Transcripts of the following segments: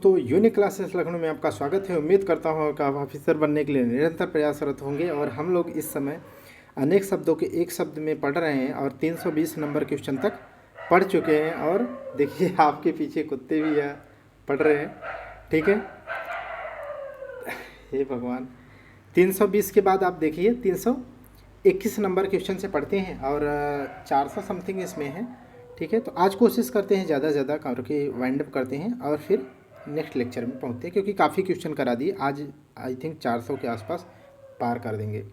तो unique classes Lucknow में आपका स्वागत है। उम्मीद करता हूँ कि आप ऑफिसर बनने के लिए निरंतर प्रयासरत होंगे। और हम लोग इस समय अनेक शब्दों के एक शब्द में पढ़ रहे हैं और 320 नंबर क्वेश्चन तक पढ़ चुके हैं। और देखिए आपके पीछे कुत्ते भी यहाँ पढ़ रहे हैं, ठीक है। हे भगवान, 320 के बाद आप देखिए 321 नंबर क्वेश्चन से पढ़ते हैं और 400 समथिंग इसमें है, ठीक है। तो आज कोशिश करते हैं ज़्यादा से ज़्यादा करके वाइंड अप करते हैं और फिर नेक्स्ट लेक्चर में पहुँचते हैं, क्योंकि काफ़ी क्वेश्चन करा दिए आज। आई थिंक 400 के आसपास पार कर देंगे।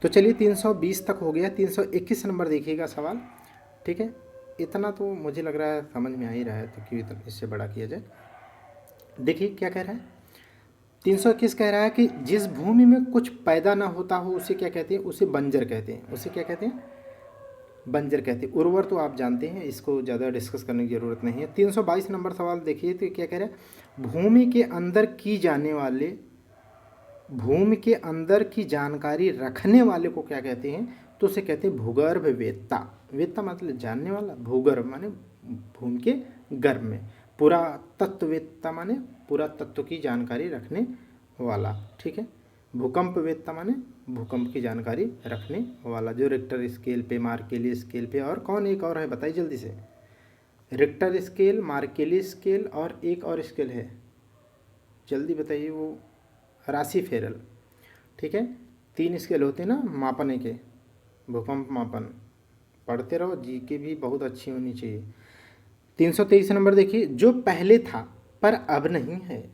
तो चलिए 320 तक हो गया। 321 नंबर देखिएगा सवाल, ठीक है। इतना तो मुझे लग रहा है समझ में आ ही रहा है, तो क्यों इतना इससे बड़ा किया जाए। देखिए क्या कह रहा है। 321 कह रहा है कि जिस भूमि में कुछ पैदा ना होता हो उसे क्या कहते हैं, उसे बंजर कहते हैं। उसे क्या कहते हैं, बंजर कहते हैं। उर्वर तो आप जानते हैं, इसको ज़्यादा डिस्कस करने की ज़रूरत नहीं है। 322 नंबर सवाल देखिए तो क्या कह रहा है। भूमि के अंदर की जाने वाले, भूमि के अंदर की जानकारी रखने वाले को क्या कहते हैं, तो उसे कहते हैं भूगर्भ वेत्ता। वेत्ता मतलब जानने वाला, भूगर्भ माने भूमि के गर्भ में, पुरातत्ववेत्ता माने पुरातत्व की जानकारी रखने वाला, ठीक है। भूकंप वेत्ता माने भूकंप की जानकारी रखने वाला, जो रिक्टर स्केल पे, मार्केली स्केल पे, और कौन एक और है बताइए जल्दी से। रिक्टर स्केल, मार्केली स्केल और एक और स्केल है, जल्दी बताइए। वो राशि फेरल, ठीक है। 3 स्केल होते हैं ना मापने के, भूकंप मापन। पढ़ते रहो, जी के भी बहुत अच्छी होनी चाहिए। 323 नंबर देखिए। जो पहले था पर अब नहीं है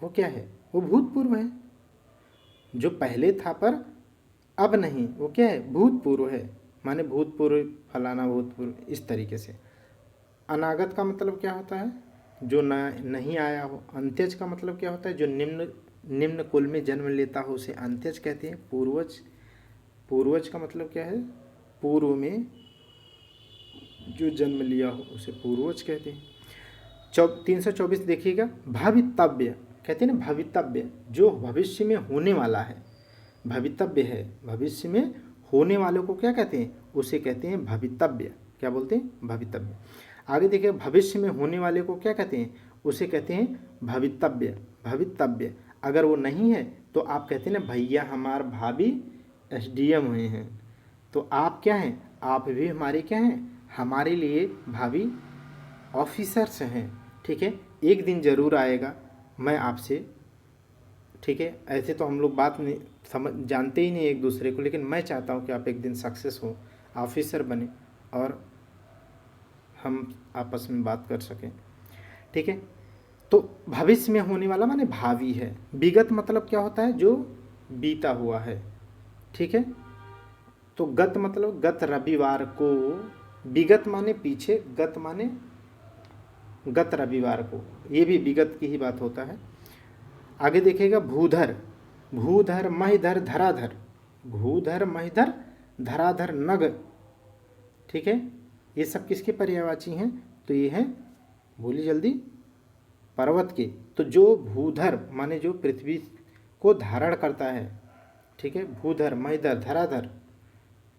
वो क्या है, वो भूतपूर्व है। जो पहले था पर अब नहीं वो क्या है, भूतपूर्व है। माने भूतपूर्व फलाना भूतपूर्व, इस तरीके से। अनागत का मतलब क्या होता है, जो नहीं आया हो। अंत्यज का मतलब क्या होता है, जो निम्न कुल में जन्म लेता हो उसे अंत्यज कहते हैं। पूर्वज, पूर्वज का मतलब क्या है, पूर्व में जो जन्म लिया हो उसे पूर्वज कहते हैं। 324 देखिएगा। भवितव्य कहते हैं ना, भवितव्य जो भविष्य में होने वाला है, भवितव्य है, भविष्य में होने वाले को क्या कहते हैं, उसे कहते हैं भवितव्य। क्या बोलते हैं, भवितव्य। आगे देखिए, भविष्य में होने वाले को क्या कहते हैं, उसे कहते हैं भवितव्य। भवितव्य अगर वो नहीं है तो आप कहते हैं ना, भैया हमार भाभी एसडीएम हुए हैं। तो आप क्या हैं, आप भी हमारे क्या हैं, हमारे लिए भाभी ऑफिसर्स हैं, ठीक है। एक दिन ज़रूर आएगा मैं आपसे, ठीक है। ऐसे तो हम लोग बात नहीं समझ जानते ही नहीं एक दूसरे को, लेकिन मैं चाहता हूँ कि आप एक दिन सक्सेस हो, ऑफिसर बने और हम आपस में बात कर सकें, ठीक है। तो भविष्य में होने वाला माने भावी है। विगत मतलब क्या होता है, जो बीता हुआ है, ठीक है। तो गत मतलब गत रविवार को, विगत माने पीछे, गत माने गत रविवार को, ये भी विगत की ही बात होता है। आगे देखिएगा। भूधर, भूधर महिधर धराधर, भूधर महिधर धराधर नग, ठीक है। ये सब किसके पर्यायवाची हैं, तो ये हैं, बोलिए जल्दी, पर्वत के। तो जो भूधर माने जो पृथ्वी को धारण करता है, ठीक है। भूधर महिधर धराधर,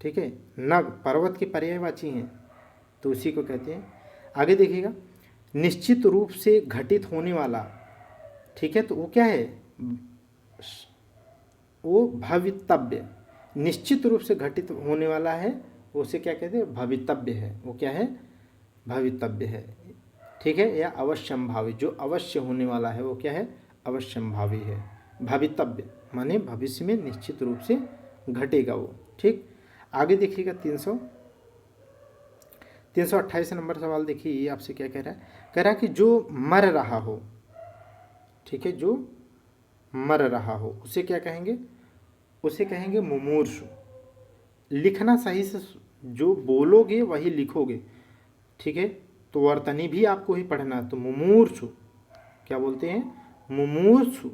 ठीक है। नग पर्वत के पर्यायवाची हैं, तो उसी को कहते हैं। आगे देखिएगा। निश्चित रूप से घटित होने वाला, ठीक है। तो वो क्या है, वो भवितव्य। निश्चित रूप से घटित होने वाला है, उसे क्या कहते हैं, भवितव्य है। वो क्या है, भवितव्य है, ठीक है। या अवश्यंभावी, जो अवश्य होने वाला है वो क्या है, अवश्यंभावी है। भवितव्य माने भविष्य में निश्चित रूप से घटेगा वो, ठीक। आगे देखिएगा। 328 नंबर सवाल देखिए। ये आपसे क्या कह रहा है, कह रहा है कि जो मर रहा हो, ठीक है, जो मर रहा हो उसे क्या कहेंगे, उसे कहेंगे मुमूर्षु। लिखना सही से, जो बोलोगे वही लिखोगे, ठीक है। तो वर्तनी भी आपको ही पढ़ना। तो मुमूर्षु क्या बोलते हैं, मुमूर्षु।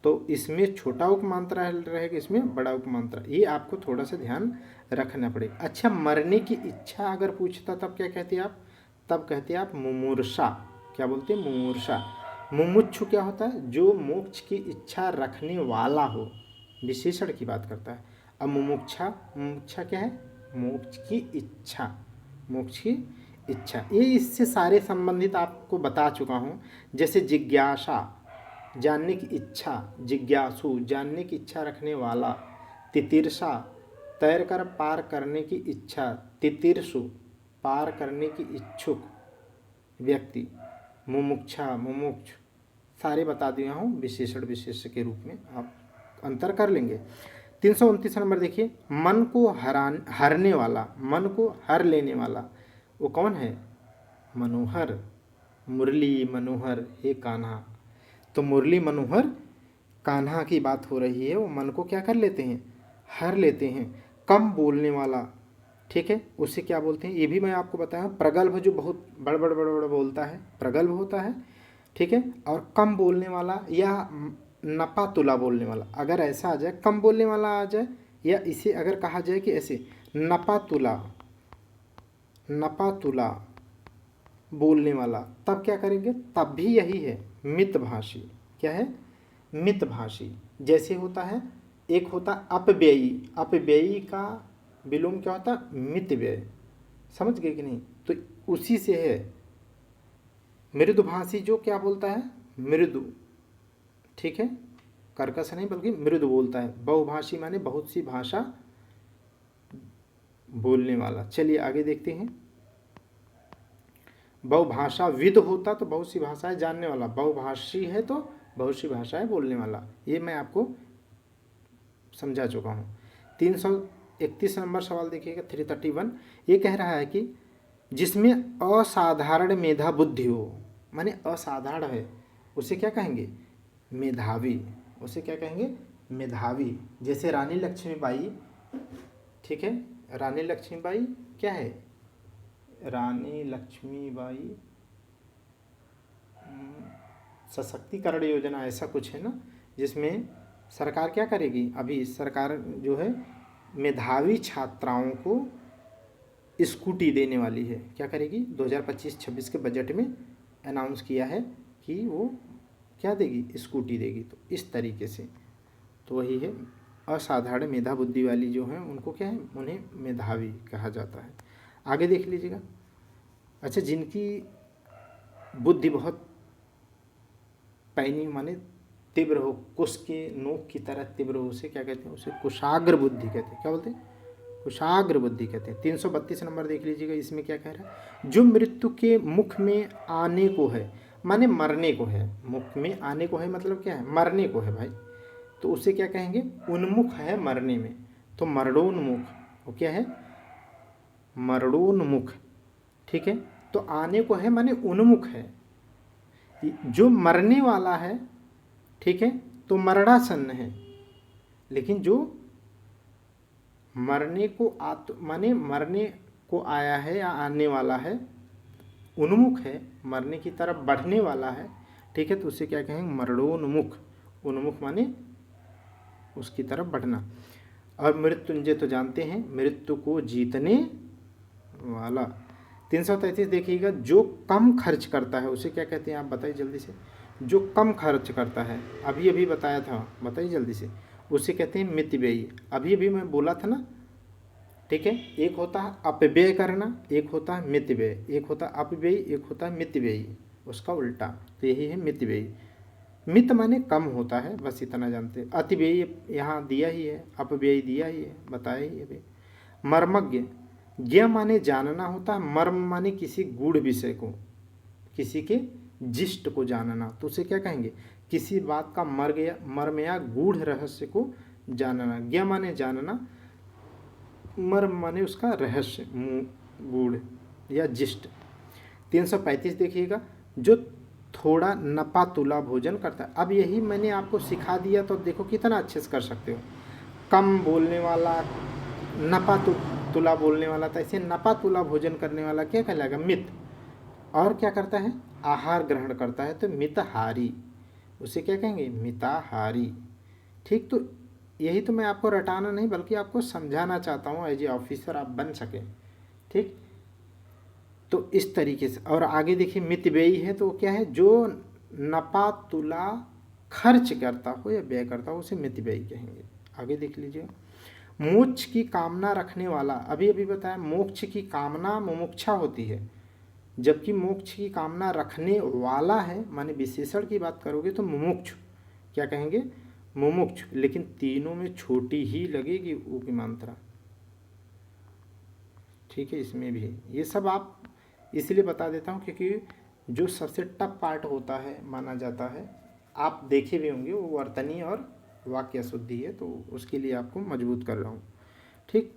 तो इसमें छोटा उपमांत्रा रहेगा, इसमें बड़ा उपमांत्रा, ये आपको थोड़ा सा ध्यान रखना पड़ेगा। अच्छा, मरने की इच्छा अगर पूछता तब क्या कहते हैं आप, तब कहते हैं आप मुमूर्षा। क्या बोलते हैं, मुमूर्षा। मुमुक्षु क्या होता है, जो मोक्ष की इच्छा रखने वाला हो, विशेषण की बात करता है। अब मुमुक्षा, मुमुक्षा क्या है, मोक्ष की इच्छा, मोक्ष की इच्छा, ये इससे सारे संबंधित आपको बता चुका हूँ। जैसे जिज्ञासा, जानने की इच्छा, जिज्ञासु, जानने की इच्छा रखने वाला। तितिर्षा, तैरकर पार करने की इच्छा, तितिर्षु, पार करने की इच्छुक व्यक्ति। मुमुक्षा, मुमुक्ष, सारे बता दिया हूँ विशेषण विशेष्य के रूप में, आप अंतर कर लेंगे। 329 नंबर देखिए, मन को हरने वाला, मन को हर लेने वाला, वो कौन है? मनोहर। मुरली मनोहर हे कान्हा, तो मुरली मनोहर कान्हा की बात हो रही है, वो मन को क्या कर लेते हैं? हर लेते हैं। कम बोलने वाला, ठीक है, उसे क्या बोलते हैं? ये भी मैं आपको बताया, प्रगल्भ जो बहुत बड़ बड़ बोलता है, प्रगल्भ होता है, ठीक है। और कम बोलने वाला या नपा तुला बोलने वाला, अगर ऐसा आ जाए, कम बोलने वाला आ जाए, या इसे अगर कहा जाए कि ऐसे नपा तुला बोलने वाला, तब क्या करेंगे? तब भी यही है, मितभाषी। क्या है? मितभाषी। जैसे होता है, एक होता अपव्ययी, अपव्ययी का विलोम क्या होता? मितव्यय। समझ गए कि नहीं? तो उसी से है। मृदुभाषी जो क्या बोलता है? मृदु, ठीक है, कर्कश नहीं बल्कि मृदु बोलता है। बहुभाषी माने बहुत सी भाषा बोलने वाला। चलिए आगे देखते हैं। बहुभाषाविद होता तो बहुत सी भाषाएं जानने वाला, बहुभाषी है तो बहुत सी भाषाएं बोलने वाला। ये मैं आपको समझा चुका हूँ। 331 नंबर सवाल देखिएगा, 331। ये कह रहा है कि जिसमें असाधारण मेधा बुद्धि हो, माने असाधारण है, उसे क्या कहेंगे? मेधावी। उसे क्या कहेंगे? मेधावी। जैसे रानी लक्ष्मीबाई, ठीक है, रानी लक्ष्मीबाई क्या है? रानी लक्ष्मीबाई सशक्तिकरण योजना ऐसा कुछ है ना, जिसमें सरकार क्या करेगी? अभी सरकार जो है मेधावी छात्राओं को स्कूटी देने वाली है। क्या करेगी? 2025-26 के बजट में अनाउंस किया है कि वो क्या देगी? स्कूटी देगी। तो इस तरीके से, तो वही है, असाधारण मेधा बुद्धि वाली जो है उनको क्या है? उन्हें मेधावी कहा जाता है। आगे देख लीजिएगा। अच्छा, जिनकी बुद्धि बहुत पैनी माने तीव्र हो, कुश के नोक की तरह तीव्र हो, उसे क्या कहते हैं? उसे कुशाग्र बुद्धि कहते हैं। क्या बोलते हैं? कुशाग्र बुद्धि कहते हैं। 332 नंबर देख लीजिएगा, इसमें क्या कह रहा है? जो मृत्यु के मुख में आने को है, माने मरने को है। मुख में आने को है मतलब क्या है? मरने को है भाई। तो उसे क्या कहेंगे? उन्मुख है मरने में, तो मरणोन्मुख। वो क्या है? मरणोन्मुख, ठीक है। तो आने को है माने उन्मुख है, जो मरने वाला है, ठीक है, तो मरणासन्न है। लेकिन जो मरने को माने मरने को आया है या आने वाला है, उन्मुख है, मरने की तरफ बढ़ने वाला है, ठीक है, तो उसे क्या कहेंगे? मरणोन्मुख। उन्मुख माने उसकी तरफ बढ़ना। और मृत्युंजय तो जानते हैं, मृत्यु को जीतने वाला। 333 देखिएगा, जो कम खर्च करता है उसे क्या कहते हैं? आप बताइए जल्दी से। जो कम खर्च करता है, अभी अभी बताया था, बताइए जल्दी से। उसे कहते हैं मितव्ययी। अभी अभी मैं बोला था ना, ठीक है। एक होता है अपव्यय करना, एक होता है मितव्यय। एक होता है अपव्ययी, एक होता है मितव्ययी, उसका उल्टा। तो यही है मितव्ययी। मित माने कम होता है, बस इतना जानते हैं। अतिव्ययी यहाँ दिया ही है, अपव्ययी दिया ही है, बताया ही है। मर्मज्ञ, ज्ञ माने जानना होता है, मर्म माने किसी गूढ़ विषय को, किसी के जिष्ट को जानना, तो उसे क्या कहेंगे? किसी बात का मर्म या गूढ़ रहस्य को जानना। ज्ञ माने जानना, मर्म माने उसका रहस्य, गूढ़ या जिष्ट। 335 देखिएगा, जो थोड़ा नपा तुला भोजन करता है। अब यही मैंने आपको सिखा दिया, तो देखो कितना अच्छे से कर सकते हो। कम बोलने वाला, नपा तुला बोलने वाला था, ऐसे नपा तुला भोजन करने वाला क्या कहलाएगा? मित। और क्या करता है? आहार ग्रहण करता है, तो मितहारी। उसे क्या कहेंगे? मिताहारी। ठीक, तो यही तो मैं आपको रटाना नहीं बल्कि आपको समझाना चाहता हूँ, एज ए ऑफिसर आप बन सकें, ठीक। तो इस तरीके से। और आगे देखिए, मितव्ययी है तो क्या है? जो नपा तुला खर्च करता हो या व्यय करता हो, उसे मितव्ययी कहेंगे। आगे देख लीजिए, मोक्ष की कामना रखने वाला। अभी अभी बताया, मोक्ष की कामना मुमुक्षा होती है, जबकि मोक्ष की कामना रखने वाला है, माने विशेषण की बात करोगे तो मुमुक्षु, क्या कहेंगे, मुमुक्षु। लेकिन तीनों में छोटी ही लगेगी ऊ की मात्रा, ठीक है, इसमें भी। ये सब आप इसलिए बता देता हूँ क्योंकि जो सबसे टफ पार्ट होता है माना जाता है, आप देखे भी होंगे, वो वर्तनी और वाक्य शुद्धि है, तो उसके लिए आपको मजबूत कर रहा हूँ। ठीक,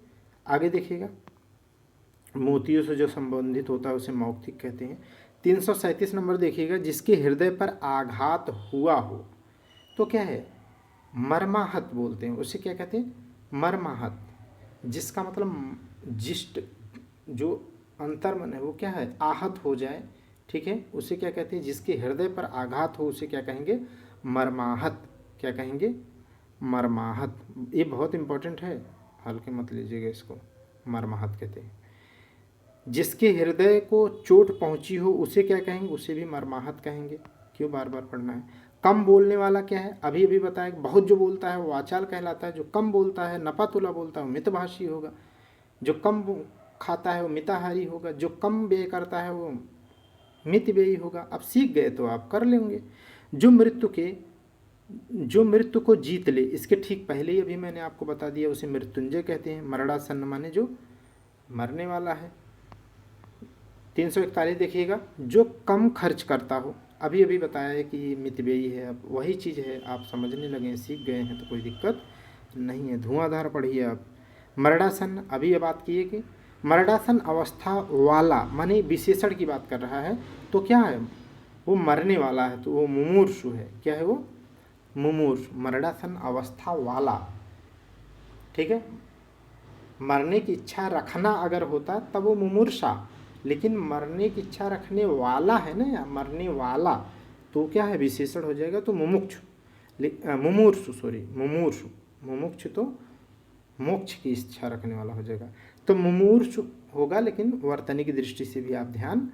आगे देखिएगा, मोतियों से जो संबंधित होता है उसे मौखिक कहते हैं। 337 नंबर देखिएगा, जिसके हृदय पर आघात हुआ हो तो क्या है, मर्माहत बोलते हैं, उसे क्या कहते हैं, मर्माहत। जिसका मतलब जिष्ट जो अंतर्मन है वो क्या है, आहत हो जाए, ठीक है, उसे क्या कहते हैं, जिसके हृदय पर आघात हो उसे क्या कहेंगे, मर्माहत। क्या कहेंगे, मर्माहत। ये बहुत इंपॉर्टेंट है, हल्के मत लीजिएगा इसको, मर्माहत कहते हैं। जिसके हृदय को चोट पहुंची हो उसे क्या कहेंगे, उसे भी मर्माहत कहेंगे। क्यों बार बार पढ़ना है। कम बोलने वाला क्या है, अभी अभी बताया, बहुत जो बोलता है वो वाचाल कहलाता है, जो कम बोलता है नपातुला बोलता है वो मितभाषी होगा, जो कम खाता है वो मिताहारी होगा, जो कम व्यय करता है वो मित व्ययी होगा। अब सीख गए तो आप कर लेंगे। जो मृत्यु को जीत ले, इसके ठीक पहले ही अभी मैंने आपको बता दिया, उसे मृत्युंजय कहते हैं। मरणासन्न माने जो मरने वाला है। 341 देखिएगा, जो कम खर्च करता हो, अभी अभी बताया है कि मितव्ययी है, अब वही चीज़ है, आप समझने लगे, सीख गए हैं तो कोई दिक्कत नहीं है। धुआंधार पढ़िए आप। मरणासन, अभी ये बात की है कि मरणासन अवस्था वाला माने विशेषण की बात कर रहा है, तो क्या है, वो मरने वाला है, तो वो मुमूर्षु है। क्या है वो, मुमूर्षु, मरणासन अवस्था वाला, ठीक है। मरने की इच्छा रखना अगर होता तब वो मुमूर्षा, लेकिन मरने की इच्छा रखने वाला है ना, या मरने वाला, तो क्या है, विशेषण हो जाएगा, तो मुमुक्षु, मुमूर्षु, सॉरी, मुमूर्षु, मुमुक्षु तो मोक्ष की इच्छा रखने वाला हो जाएगा, तो मुमूर्षु होगा, लेकिन वर्तनी की दृष्टि से भी आप ध्यान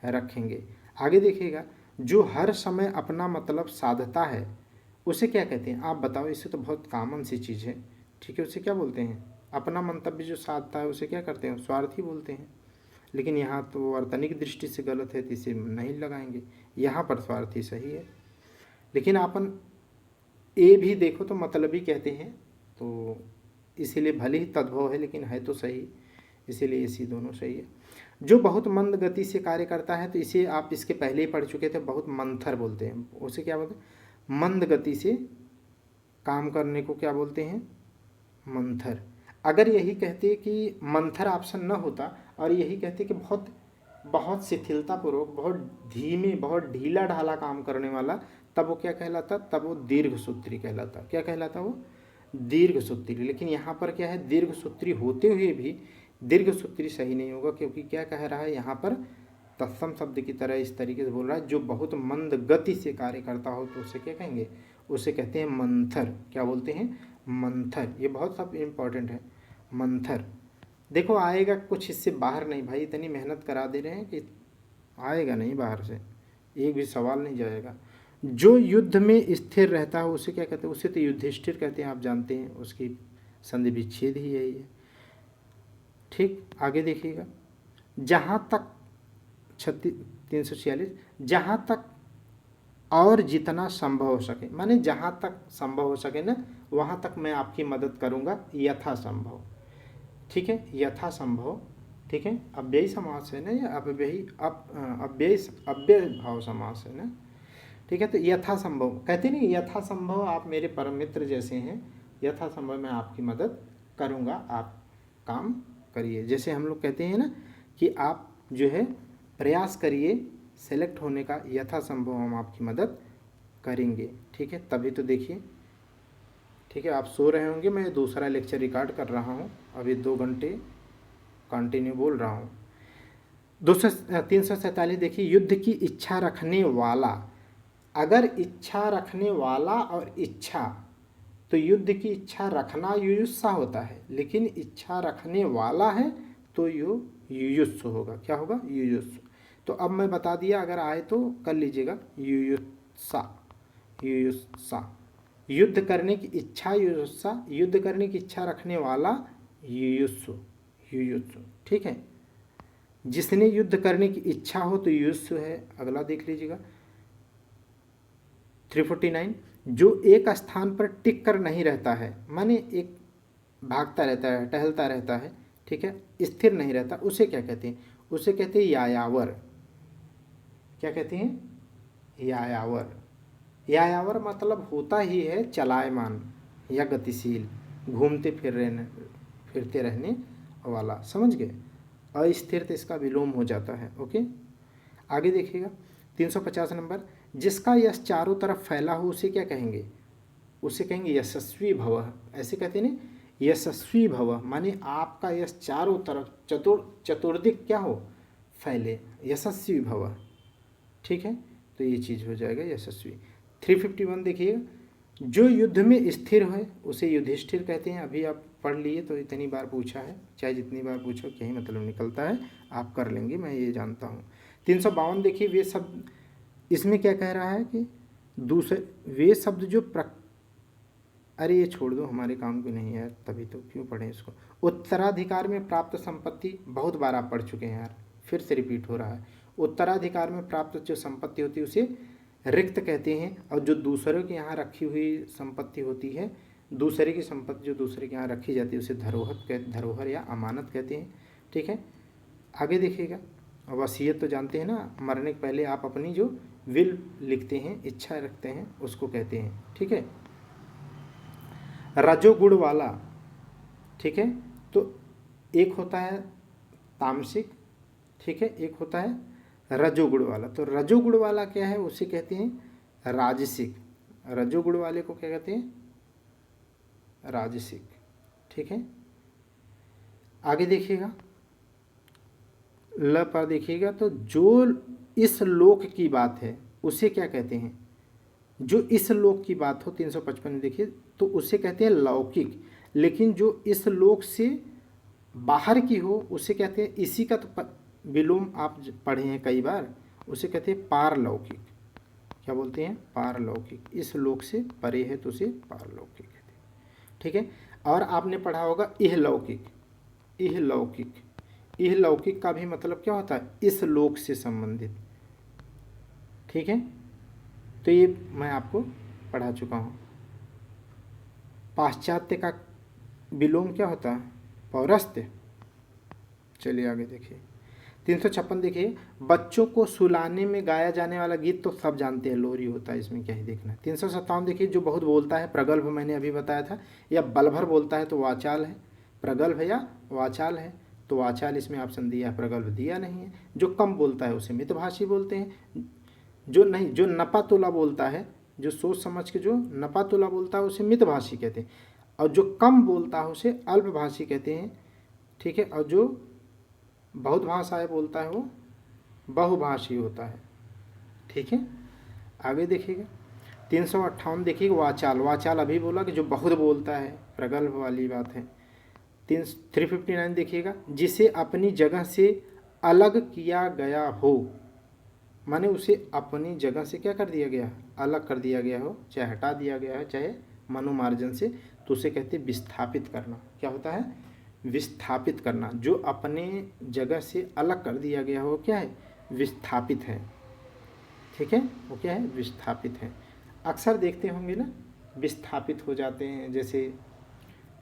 रखेंगे। आगे देखिएगा, जो हर समय अपना मतलब साधता है उसे क्या कहते हैं, आप बताओ, इससे तो बहुत कॉमन सी चीज़ है, ठीक है, उसे क्या बोलते हैं, अपना मंतव्य जो साधता है उसे क्या करते हैं, स्वार्थी बोलते हैं। लेकिन यहाँ तो वर्तनी की दृष्टि से गलत है, तो इसे नहीं लगाएंगे, यहाँ पर स्वार्थी सही है। लेकिन अपन ए भी देखो तो मतलबी कहते हैं, तो इसीलिए भले ही तद्भव है लेकिन है तो सही, इसीलिए इसी दोनों सही है। जो बहुत मंद गति से कार्य करता है, तो इसे आप इसके पहले ही पढ़ चुके थे, बहुत मंथर बोलते हैं, उसे क्या बोलते हैं, मंद गति से काम करने को क्या बोलते हैं, मंथर। अगर यही कहते कि मंथर ऑप्शन न होता और यही कहते कि बहुत बहुत शिथिलतापूर्वक, बहुत धीमे, बहुत ढीला ढाला काम करने वाला, तब वो क्या कहलाता, तब वो दीर्घसूत्री कहलाता। क्या कहलाता वो, दीर्घसूत्री। लेकिन यहाँ पर क्या है, दीर्घसूत्री होते हुए भी दीर्घसूत्री सही नहीं होगा, क्योंकि क्या कह रहा है यहाँ पर, तत्सम शब्द की तरह इस तरीके से बोल रहा है, जो बहुत मंद गति से कार्य करता हो तो उसे क्या कहेंगे, उसे कहते हैं मंथर। क्या बोलते हैं, मंथर। ये बहुत सब इम्पॉर्टेंट है, मंथर। देखो आएगा कुछ इससे बाहर नहीं भाई, इतनी मेहनत करा दे रहे हैं कि आएगा नहीं बाहर से, एक भी सवाल नहीं जाएगा। जो युद्ध में स्थिर रहता है उसे क्या कहते हैं, उसे तो युधिष्ठिर कहते हैं, आप जानते हैं, उसकी संधि विच्छेद ही यही है। ठीक, आगे देखिएगा, जहाँ तक 346, जहाँ तक और जितना संभव हो सके, माने जहाँ तक संभव हो सके ना, वहाँ तक मैं आपकी मदद करूँगा, यथासंभव, ठीक है, यथासंभव, ठीक है। अव्ययी समास है ना, या अव्ययी अव्यय भाव समास है ना, ठीक है। तो यथासंभव कहते नहीं, यथासंभव आप मेरे परम मित्र जैसे हैं, यथासंभव मैं आपकी मदद करूँगा, आप काम करिए। जैसे हम लोग कहते हैं ना कि आप जो है प्रयास करिए सेलेक्ट होने का, यथासंभव हम आपकी मदद करेंगे, ठीक है। तभी तो देखिए, ठीक है, आप सो रहे होंगे, मैं दूसरा लेक्चर रिकॉर्ड कर रहा हूँ, अभी 2 घंटे कंटिन्यू बोल रहा हूँ। 347 देखिए, युद्ध की इच्छा रखने वाला, अगर इच्छा रखने वाला और इच्छा, तो युद्ध की इच्छा रखना युयुत्सा होता है, लेकिन इच्छा रखने वाला है तो युयुत्सु होगा। क्या होगा, युयुत्सु। तो अब मैं बता दिया, अगर आए तो कर लीजिएगा, युयुत्सा, युयुत्सा, युद्ध करने की इच्छा युयुत्सा, युद्ध करने की इच्छा रखने वाला युयुत्सु, युयुत्सु, ठीक है। जिसने युद्ध करने की इच्छा हो तो युष्य है। अगला देख लीजिएगा 349, जो एक स्थान पर टिक कर नहीं रहता है, माने एक भागता रहता है, टहलता रहता है, ठीक है, स्थिर नहीं रहता, उसे क्या कहते हैं? उसे कहते हैं यायावर। क्या कहते हैं? यायावर। यायावर मतलब होता ही है चलायमान या गतिशील, घूमते फिरते रहने वाला, समझ गए? अस्थिर तो इसका विलोम हो जाता है। ओके, आगे देखिएगा 350 नंबर, जिसका यश चारों तरफ फैला हो उसे क्या कहेंगे? उसे कहेंगे यशस्वी भव। ऐसे कहते हैं ना, यशस्वी भव माने आपका यश चारों तरफ चतुर्दिक क्या हो? फैले, यशस्वी भव। ठीक है, तो ये चीज़ हो जाएगा यशस्वी। 351 देखिएगा, जो युद्ध में स्थिर है उसे युधिष्ठिर कहते हैं। अभी आप पढ़ लिए तो इतनी बार पूछा है, चाहे जितनी बार पूछो क्या ही मतलब निकलता है, आप कर लेंगे, मैं ये जानता हूँ। 352 देखिए, वे शब्द, इसमें क्या कह रहा है कि दूसरे वे शब्द जो अरे ये छोड़ दो, हमारे काम की नहीं है यार, तभी तो क्यों पढ़ें इसको। उत्तराधिकार में प्राप्त संपत्ति, बहुत बार आप पढ़ चुके हैं यार, फिर से रिपीट हो रहा है। उत्तराधिकार में प्राप्त जो संपत्ति होती है उसे रिक्त कहते हैं, और जो दूसरों के यहाँ रखी हुई संपत्ति होती है, दूसरे की संपत्ति जो दूसरे के यहाँ रखी जाती है उसे धरोहर या अमानत कहते हैं। ठीक है, आगे देखिएगा, वसीयत तो जानते हैं ना, मरने के पहले आप अपनी जो विल लिखते हैं, इच्छा रखते हैं, उसको कहते हैं। ठीक है, रजोगुण वाला, ठीक है, तो एक होता है तामसिक, ठीक है, एक होता है रजोगुण वाला। तो रजोगुण वाला क्या है? उसे कहते हैं राजसिक। रजोगुण वाले को क्या कहते हैं? राजसिक। ठीक है, आगे देखिएगा, ल पर देखिएगा, तो जो इस लोक की बात है उसे क्या कहते हैं? जो इस लोक की बात हो 355 में देखिए, तो उसे कहते हैं लौकिक। लेकिन जो इस लोक से बाहर की हो उसे कहते हैं, इसी का तो विलोम आप पढ़े हैं कई बार, उसे कहते हैं पारलौकिक। क्या बोलते हैं? पारलौकिक। इस लोक से परे है तो उसे पारलौकिक कहते हैं। ठीक है, और आपने पढ़ा होगा इहलौकिक। इहलौकिक, इहलौकिक का भी मतलब क्या होता है? इस लोक से संबंधित। ठीक है, तो ये मैं आपको पढ़ा चुका हूँ। पाश्चात्य का विलोम क्या होता है? पौरस्त्य। चलिए आगे देखिए 356 देखिए, बच्चों को सुलाने में गाया जाने वाला गीत तो सब जानते हैं, लोरी होता है, इसमें क्या ही देखना। 357 देखिए, जो बहुत बोलता है, प्रगल्भ मैंने अभी बताया था, या बलभर बोलता है तो वाचाल है। प्रगल्भ या वाचाल है, तो वाचाल इसमें ऑप्शन दिया है, प्रगल्भ दिया नहीं है। जो कम बोलता है उसे मितभाषी बोलते हैं। जो नहीं, जो नपा तोला बोलता है, जो सोच समझ के जो नपा तोला बोलता है उसे मितभाषी कहते हैं, और जो कम बोलता है उसे अल्पभाषी कहते हैं। ठीक है, और जो बहुत भाषाएं बोलता है वो बहुभाषी होता है। ठीक है, आगे देखिएगा 358 देखिएगा, वाचाल। वाचाल अभी बोला कि जो बहुत बोलता है, प्रगल्भ वाली बात है। 359 देखिएगा, जिसे अपनी जगह से अलग किया गया हो, माने उसे अपनी जगह से क्या कर दिया गया? अलग कर दिया गया हो, चाहे हटा दिया गया है, चाहे मनोमार्जन से, तो उसे कहते हैं विस्थापित करना। क्या होता है? विस्थापित करना। जो अपने जगह से अलग कर दिया गया हो क्या है? विस्थापित है। ठीक है, वो क्या है? विस्थापित है। अक्सर देखते होंगे ना, विस्थापित हो जाते हैं। जैसे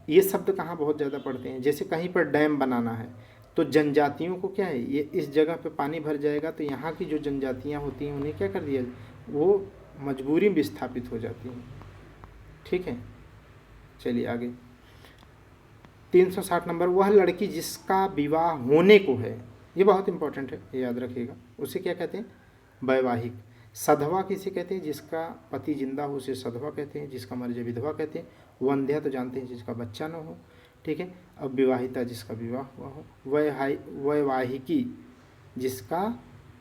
ये शब्द कहाँ बहुत ज़्यादा पढ़ते हैं, जैसे कहीं पर डैम बनाना है तो जनजातियों को क्या है, ये इस जगह पे पानी भर जाएगा तो यहाँ की जो जनजातियाँ होती हैं उन्हें क्या कर दिया, वो मजबूरी विस्थापित हो जाती हैं। ठीक है, चलिए आगे 360 नंबर, वह लड़की जिसका विवाह होने को है, ये बहुत इंपॉर्टेंट है, ये याद रखिएगा, उसे क्या कहते हैं? वैवाहिक। सधवा किसे कहते हैं? जिसका पति जिंदा हो उसे सधवा कहते हैं, जिसका मर जाए विधवा कहते हैं। वंध्या तो जानते हैं जिसका बच्चा न हो। ठीक है, अब विवाहिता जिसका विवाह हुआ हो। वैवाहिकी जिसका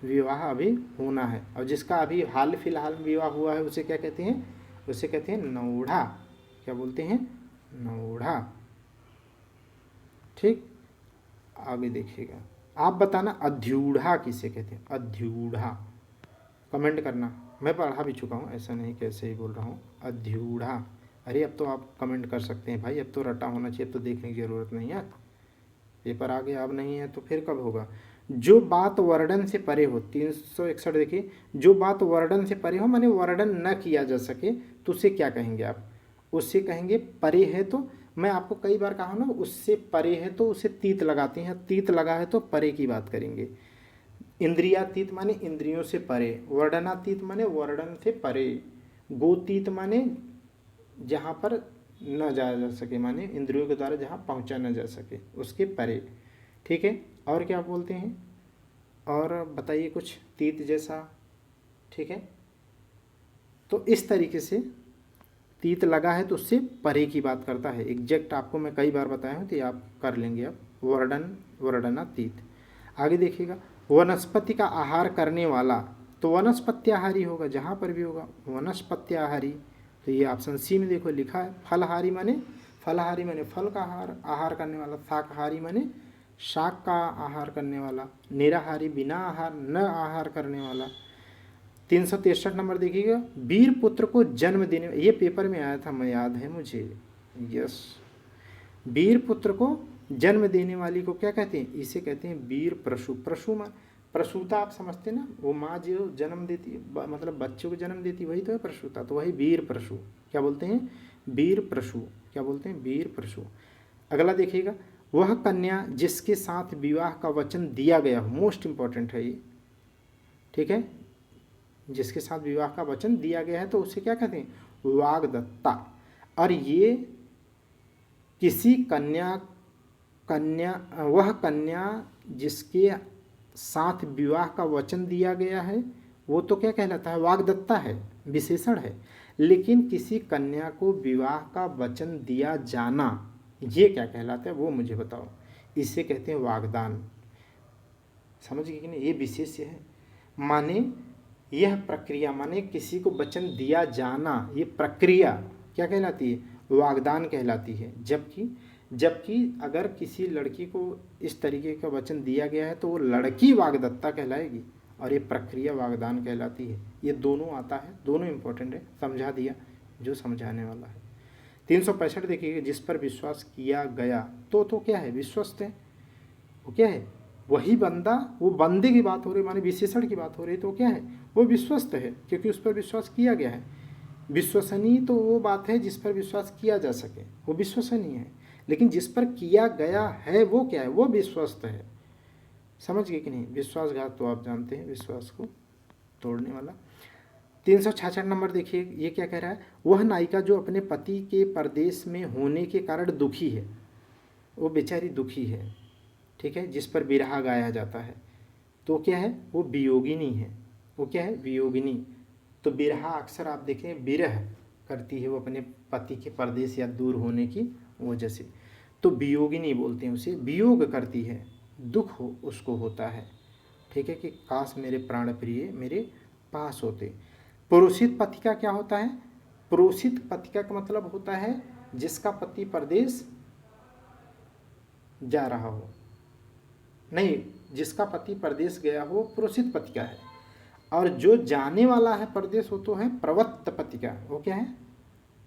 विवाह अभी होना है, और जिसका अभी हाल फिलहाल में विवाह हुआ है उसे क्या कहते हैं? उसे कहते हैं नौढ़ा। क्या बोलते हैं? नौढ़ा। ठीक, आगे देखिएगा, आप बताना अध्यूढ़ा किसे कहते हैं? अध्यूढ़ा कमेंट करना, मैं पढ़ा भी चुका हूँ, ऐसा नहीं कैसे ही बोल रहा हूँ। अध्यूढ़ा, अरे अब तो आप कमेंट कर सकते हैं भाई, अब तो रटा होना चाहिए, अब तो देखने की ज़रूरत नहीं है। पेपर आ गया, अब नहीं है तो फिर कब होगा? जो बात वर्णन से परे हो, 361 देखिए, जो बात वर्णन से परे हो माने वर्णन न किया जा सके तो उसे क्या कहेंगे आप? उससे कहेंगे परे है। तो मैं आपको कई बार कहा ना, उससे परे है तो उसे तीत लगाते हैं, तीत लगा है तो परे की बात करेंगे। इंद्रियातीत माने इंद्रियों से परे, वर्णनातीत माने वर्णन से परे, गोतीत माने जहाँ पर न जाया जा सके, माने इंद्रियों के द्वारा जहाँ पहुँचा न जा सके उसके परे। ठीक है, और क्या बोलते हैं? और बताइए कुछ तीत जैसा। ठीक है, तो इस तरीके से तीत लगा है तो उससे परे की बात करता है। एग्जैक्ट आपको मैं कई बार बताया हूँ तो ये आप कर लेंगे अब, वर्णन वर्णनातीत। आगे देखिएगा, वनस्पति का आहार करने वाला, तो वनस्पत्याहारी होगा, जहाँ पर भी होगा वनस्पत्याहारी। तो ये ऑप्शन सी में देखो लिखा है। फलहारी माने फल का आहार करने वाला। शाकाहारी माने शाक का आहार करने वाला। निराहारी बिना आहार न आहार करने वाला। 363 नंबर देखिएगा, वीर पुत्र को जन्म देने, ये पेपर में आया था, मैं याद है मुझे, यस। वीर पुत्र को जन्म देने वाली को क्या कहते हैं? इसे कहते हैं वीर प्रसू। प्रसू मां, प्रसूता आप समझते ना, वो माँ जो जन्म देती मतलब बच्चों को जन्म देती वही तो है प्रसूता, तो वही वीर प्रसू। क्या बोलते हैं? वीर प्रसू। क्या बोलते हैं? वीर प्रसू। अगला देखिएगा, वह कन्या जिसके साथ विवाह का वचन दिया गया हो, मोस्ट इंपॉर्टेंट है ये। ठीक है, जिसके साथ विवाह का वचन दिया गया है तो उसे क्या कहते हैं? वाग्दत्ता। और ये किसी वह कन्या जिसके साथ विवाह का वचन दिया गया है वो तो क्या कहलाता है? वाग्दत्ता है, विशेषण है। लेकिन किसी कन्या को विवाह का वचन दिया जाना, ये क्या कहलाता है वो मुझे बताओ। इसे कहते हैं वाग्दान। समझ गए कि नहीं? ये विशेष्य है। माने यह प्रक्रिया, माने किसी को वचन दिया जाना, ये प्रक्रिया क्या कहलाती है? वाग्दान कहलाती है। जबकि अगर किसी लड़की को इस तरीके का वचन दिया गया है तो वो लड़की वाग्दत्ता कहलाएगी और ये प्रक्रिया वाग्दान कहलाती है। ये दोनों आता है, दोनों इंपॉर्टेंट है, समझा दिया जो समझाने वाला है। 365 देखिए, जिस पर विश्वास किया गया तो क्या है? विश्वस्त है। वो क्या है? वही बंदा, वो बंदे की बात हो रही, माने विशेषण की बात हो रही, तो क्या है? वो विश्वस्त है क्योंकि उस पर विश्वास किया गया है। विश्वसनीय तो वो बात है जिस पर विश्वास किया जा सके, वो विश्वसनीय है। लेकिन जिस पर किया गया है वो क्या है? वो विश्वस्त है। समझ गए कि नहीं? विश्वासघात तो आप जानते हैं, विश्वास को तोड़ने वाला। 366 नंबर देखिए, ये क्या कह रहा है? वह नायिका जो अपने पति के परदेश में होने के कारण दुखी है, वो बेचारी दुखी है। ठीक है, जिस पर बिरहा गाया जाता है तो क्या है? वो वियोगिनी है। वो क्या है? वियोगिनी। तो बिरहा अक्सर आप देखें विरह करती है वो अपने पति के परदेश या दूर होने की वजह से, तो वियोगिनी बोलते हैं उसे, वियोग करती है, दुख हो उसको होता है। ठीक है, कि काश मेरे प्राण प्रिय मेरे पास होते। पुरोषित पथिका क्या होता है? पुरोषित पथिका का मतलब होता है जिसका पति परदेश जा रहा हो, नहीं, जिसका पति परदेश गया हो पुरोषित पथिका है। और जो जाने वाला है परदेश वो तो है प्रवत्त पथिका। वो क्या है?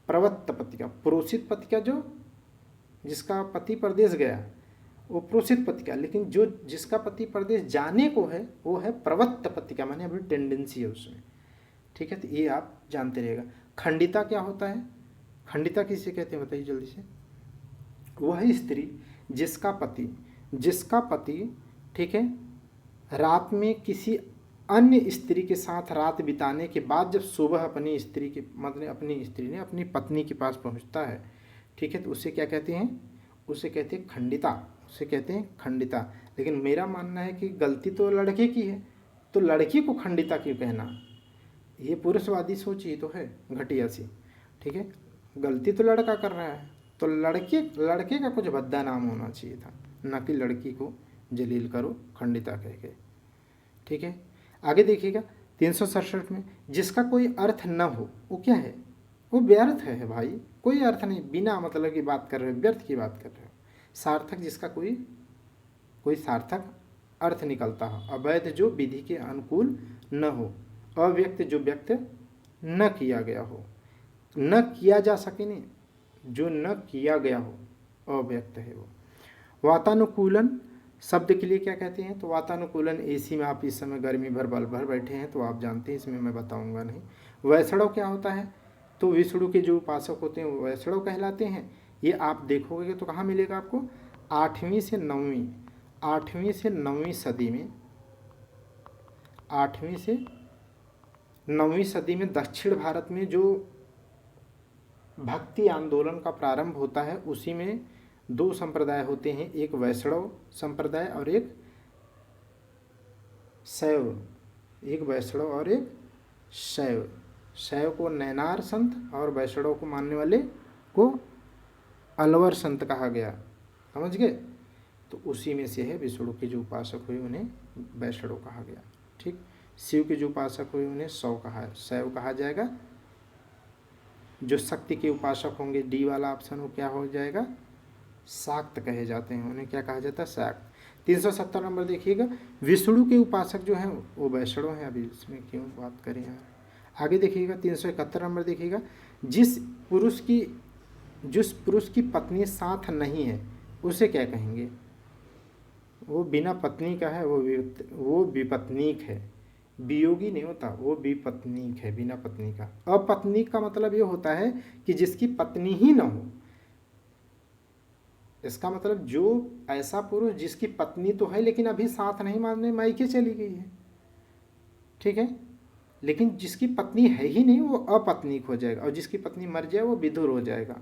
प्रवत्त पथिका। पुरोषित पथिका जो जिसका पति परदेश गया वो पुरोषित पथिका, लेकिन जो जिसका पति परदेश जाने को है वो है प्रवत्त पथिका, माने अभी टेंडेंसी है उसमें। ठीक है, तो ये आप जानते रहेगा। खंडिता क्या होता है? खंडिता किसे कहते हैं बताइए जल्दी से। वह स्त्री जिसका पति ठीक है रात में किसी अन्य स्त्री के साथ रात बिताने के बाद जब सुबह अपनी स्त्री के मतलब अपनी स्त्री ने अपनी पत्नी के पास पहुंचता है, ठीक है, तो उसे क्या कहते हैं? उसे कहते हैं खंडिता। उसे कहते हैं खंडिता। लेकिन मेरा मानना है कि गलती तो लड़के की है, तो लड़की को खंडिता क्यों कहना? ये पुरुषवादी सोच ही तो है, घटिया सी। ठीक है, गलती तो लड़का कर रहा है तो लड़के का कुछ भद्दा नाम होना चाहिए था, ना कि लड़की को जलील करो खंडिता कह के। ठीक है, आगे देखिएगा 367 में, जिसका कोई अर्थ न हो वो क्या है? वो व्यर्थ है भाई, कोई अर्थ नहीं, बिना मतलब की बात कर रहे हो, व्यर्थ की बात कर रहे हो। सार्थक जिसका कोई सार्थक अर्थ निकलता हो, अवैध जो विधि के अनुकूल न हो, अव्यक्त जो व्यक्त न किया गया हो, न किया जा सके, नहीं, जो न किया गया हो अव्यक्त है वो। वातानुकूलन शब्द के लिए क्या कहते हैं, तो वातानुकूलन, एसी में आप इस समय गर्मी भर बल भर बैठे हैं तो आप जानते हैं, इसमें मैं बताऊंगा नहीं। वैष्णव क्या होता है, तो विष्णु के जो उपासक होते हैं वो वैष्णव कहलाते हैं। ये आप देखोगे तो कहाँ मिलेगा आपको, 8वीं से 9वीं सदी में, 8वीं से 9वीं सदी में दक्षिण भारत में जो भक्ति आंदोलन का प्रारंभ होता है उसी में 2 संप्रदाय होते हैं, एक वैष्णव संप्रदाय और एक शैव, एक वैष्णव और एक शैव। शैव को नैनार संत और वैष्णव को मानने वाले को अलवर संत कहा गया, समझ गए। तो उसी में से है, विष्णु के जो उपासक हुए उन्हें वैष्णव कहा गया, ठीक। शिव के जो उपासक हुए उन्हें शैव कहा जाएगा। जो शक्ति के उपासक होंगे, डी वाला ऑप्शन वो क्या हो जाएगा, शाक्त कहे जाते हैं, उन्हें क्या कहा जाता है, शाक्त। 370 नंबर देखिएगा, विष्णु के उपासक जो हैं वो वैष्णव हैं। अभी इसमें क्यों बात करें यार, आगे देखिएगा। 371 नंबर देखिएगा, जिस पुरुष की पत्नी साथ नहीं है उसे क्या कहेंगे, वो बिना पत्नी का है, वो विपत्नीक है, वियोगी नहीं होता, वो विपत्नीक है, बिना पत्नी का। अपत्नीक का मतलब ये होता है कि जिसकी पत्नी ही ना हो। इसका मतलब जो ऐसा पुरुष जिसकी पत्नी तो है लेकिन अभी साथ नहीं, मानने मायके चली गई है, ठीक है, लेकिन जिसकी पत्नी है ही नहीं वो अपत्नीक हो जाएगा, और जिसकी पत्नी मर जाए वो विधुर हो जाएगा,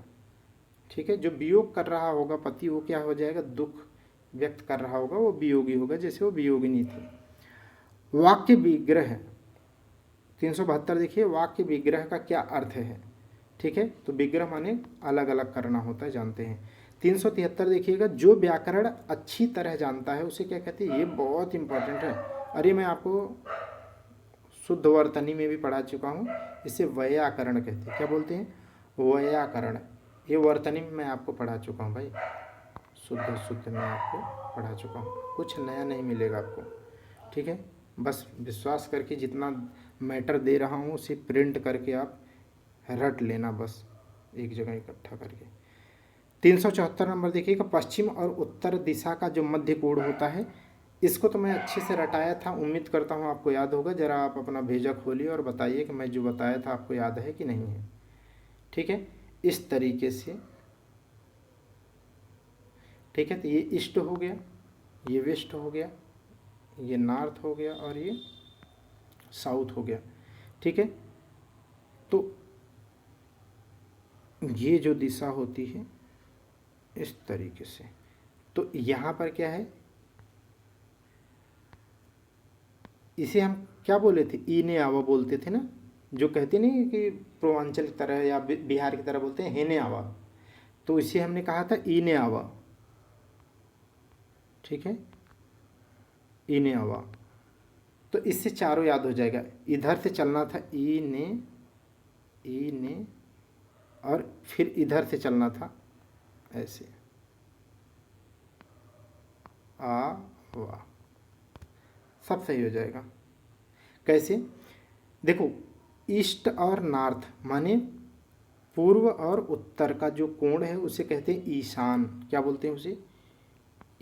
ठीक है। जो वियोग कर रहा होगा पति वो क्या हो जाएगा, दुख व्यक्त कर रहा होगा वो वियोगी होगा, जैसे वो वियोगिनी थी। वाक्य विग्रह 372 देखिए, वाक्य विग्रह का क्या अर्थ है, ठीक है। तो विग्रह माने अलग अलग करना होता है, जानते हैं। 373 देखिएगा, जो व्याकरण अच्छी तरह जानता है उसे क्या कहते हैं, ये बहुत इंपॉर्टेंट है। अरे मैं आपको शुद्ध वर्तनी में भी पढ़ा चुका हूँ, इसे व्याकरण कहते हैं। क्या बोलते हैं, व्याकरण। ये वर्तनी में मैं आपको पढ़ा चुका हूँ भाई, शुद्ध में आपको पढ़ा चुका हूँ, कुछ नया नहीं मिलेगा आपको, ठीक है। बस विश्वास करके जितना मैटर दे रहा हूँ उसे प्रिंट करके आप रट लेना, बस एक जगह इकट्ठा करके। 374 नंबर देखिएगा, पश्चिम और उत्तर दिशा का जो मध्य कोण होता है, इसको तो मैं अच्छे से रटाया था, उम्मीद करता हूँ आपको याद होगा। ज़रा आप अपना भेजा खोलिए और बताइए कि मैं जो बताया था आपको याद है कि नहीं है, ठीक है। इस तरीके से, ठीक है। तो ये ईस्ट हो गया, ये वेस्ट हो गया, ये नॉर्थ हो गया और ये साउथ हो गया, ठीक है। तो ये जो दिशा होती है इस तरीके से, तो यहाँ पर क्या है, इसे हम क्या बोले थे, ईने आवा बोलते थे ना, जो कहते नहीं कि पूर्वांचल की तरह या बिहार की तरह बोलते हैं हेने आवा, तो इसे हमने कहा था ईने आवा, ठीक है, ईने आवा। तो इससे चारों याद हो जाएगा, इधर से चलना था ई ने और फिर इधर से चलना था ऐसे, आ वा, सब सही हो जाएगा। कैसे, देखो, ईस्ट और नॉर्थ माने पूर्व और उत्तर का जो कोण है उसे कहते हैं ईशान। क्या बोलते हैं उसे,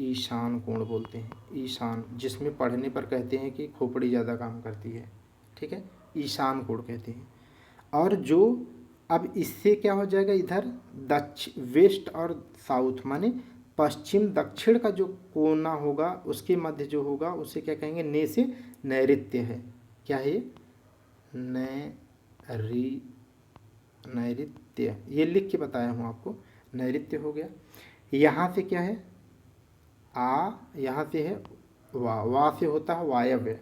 ईशान कोण बोलते हैं, ईशान, जिसमें पढ़ने पर कहते हैं कि खोपड़ी ज़्यादा काम करती है, ठीक है, ईशान कोण कहते हैं। और जो अब इससे क्या हो जाएगा, इधर वेस्ट और साउथ माने पश्चिम दक्षिण का जो कोना होगा उसके मध्य जो होगा उसे क्या कहेंगे, ने से नैऋत्य है। क्या है, नैऋत्य, ये लिख के बताया हूँ आपको, नैऋत्य हो गया। यहाँ से क्या है, यहाँ से है वा से होता है वायव्य,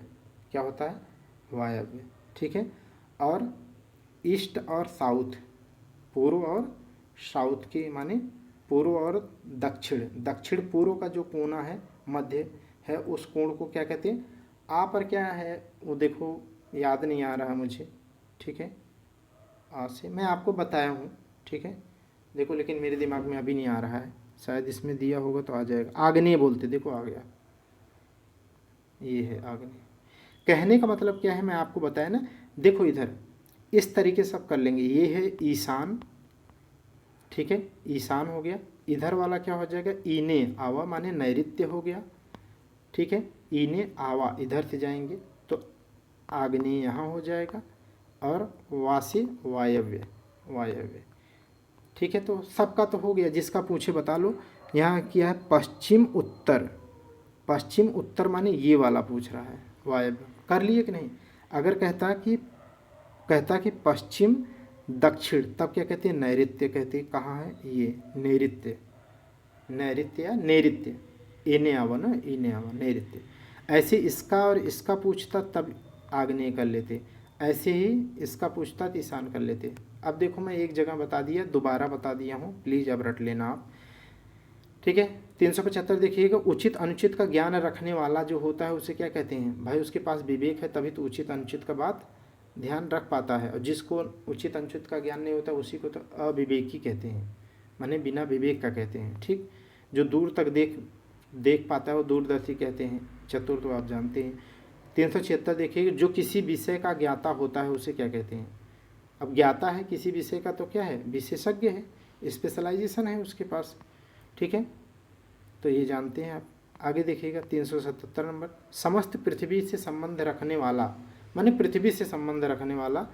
क्या होता है, वायव्य, ठीक है। और ईस्ट और साउथ, पूर्व और साउथ के माने पूर्व और दक्षिण पूर्व का जो कोना है, मध्य है, उस कोण को क्या कहते हैं। आ पर क्या है वो देखो, याद नहीं आ रहा मुझे, ठीक है, आ से मैं आपको बताया हूँ, ठीक है, देखो, लेकिन मेरे दिमाग में अभी नहीं आ रहा है, शायद इसमें दिया होगा तो आ जाएगा। आग्नेय बोलते, देखो आ गया, ये है आग्नेय। कहने का मतलब क्या है, मैं आपको बताया ना, देखो इधर इस तरीके से सब कर लेंगे, ये है ईशान, ठीक है, ईशान हो गया। इधर वाला क्या हो जाएगा, ईने आवा माने नैऋत्य हो गया, ठीक है। ईने आवा इधर से जाएंगे तो आग्नेय यहाँ हो जाएगा और वासे वायव्य वायव्य, ठीक है। तो सबका तो हो गया, जिसका पूछे बता लो। यहाँ किया है पश्चिम उत्तर, पश्चिम उत्तर माने ये वाला पूछ रहा है, वायव्य कर लिए कि नहीं। अगर कहता कि पश्चिम दक्षिण, तब क्या कहते हैं, नैऋत्य कहते हैं। कहाँ है ये, नैऋत्य, नैऋत्य या नैऋत्य, इने आवा ना, इने आवा नैऋत्य। ऐसे इसका और इसका पूछता तब आग्नेय कर लेते, ऐसे ही इसका पूछता तो ईशान कर लेते। अब देखो मैं एक जगह बता दिया, दोबारा बता दिया हूँ, प्लीज़ अब रट लेना आप, ठीक है। 375 देखिएगा, उचित अनुचित का ज्ञान रखने वाला जो होता है उसे क्या कहते हैं भाई, उसके पास विवेक है तभी तो उचित अनुचित का बात ध्यान रख पाता है, और जिसको उचित अनुचित का ज्ञान नहीं होता उसी को तो अविवेकी कहते हैं, माने बिना विवेक का कहते हैं, ठीक। जो दूर तक देख पाता है वो दूरदर्शी कहते हैं, चतुर तो आप जानते हैं। 376 देखिए, जो किसी विषय का ज्ञाता होता है उसे क्या कहते हैं। अब ज्ञाता है किसी विषय का तो क्या है, विशेषज्ञ है, स्पेशलाइजेशन है उसके पास, ठीक है। तो ये जानते हैं आप। आगे देखिएगा 377 नंबर, समस्त पृथ्वी से संबंध रखने वाला, माने पृथ्वी से संबंध रखने वाला,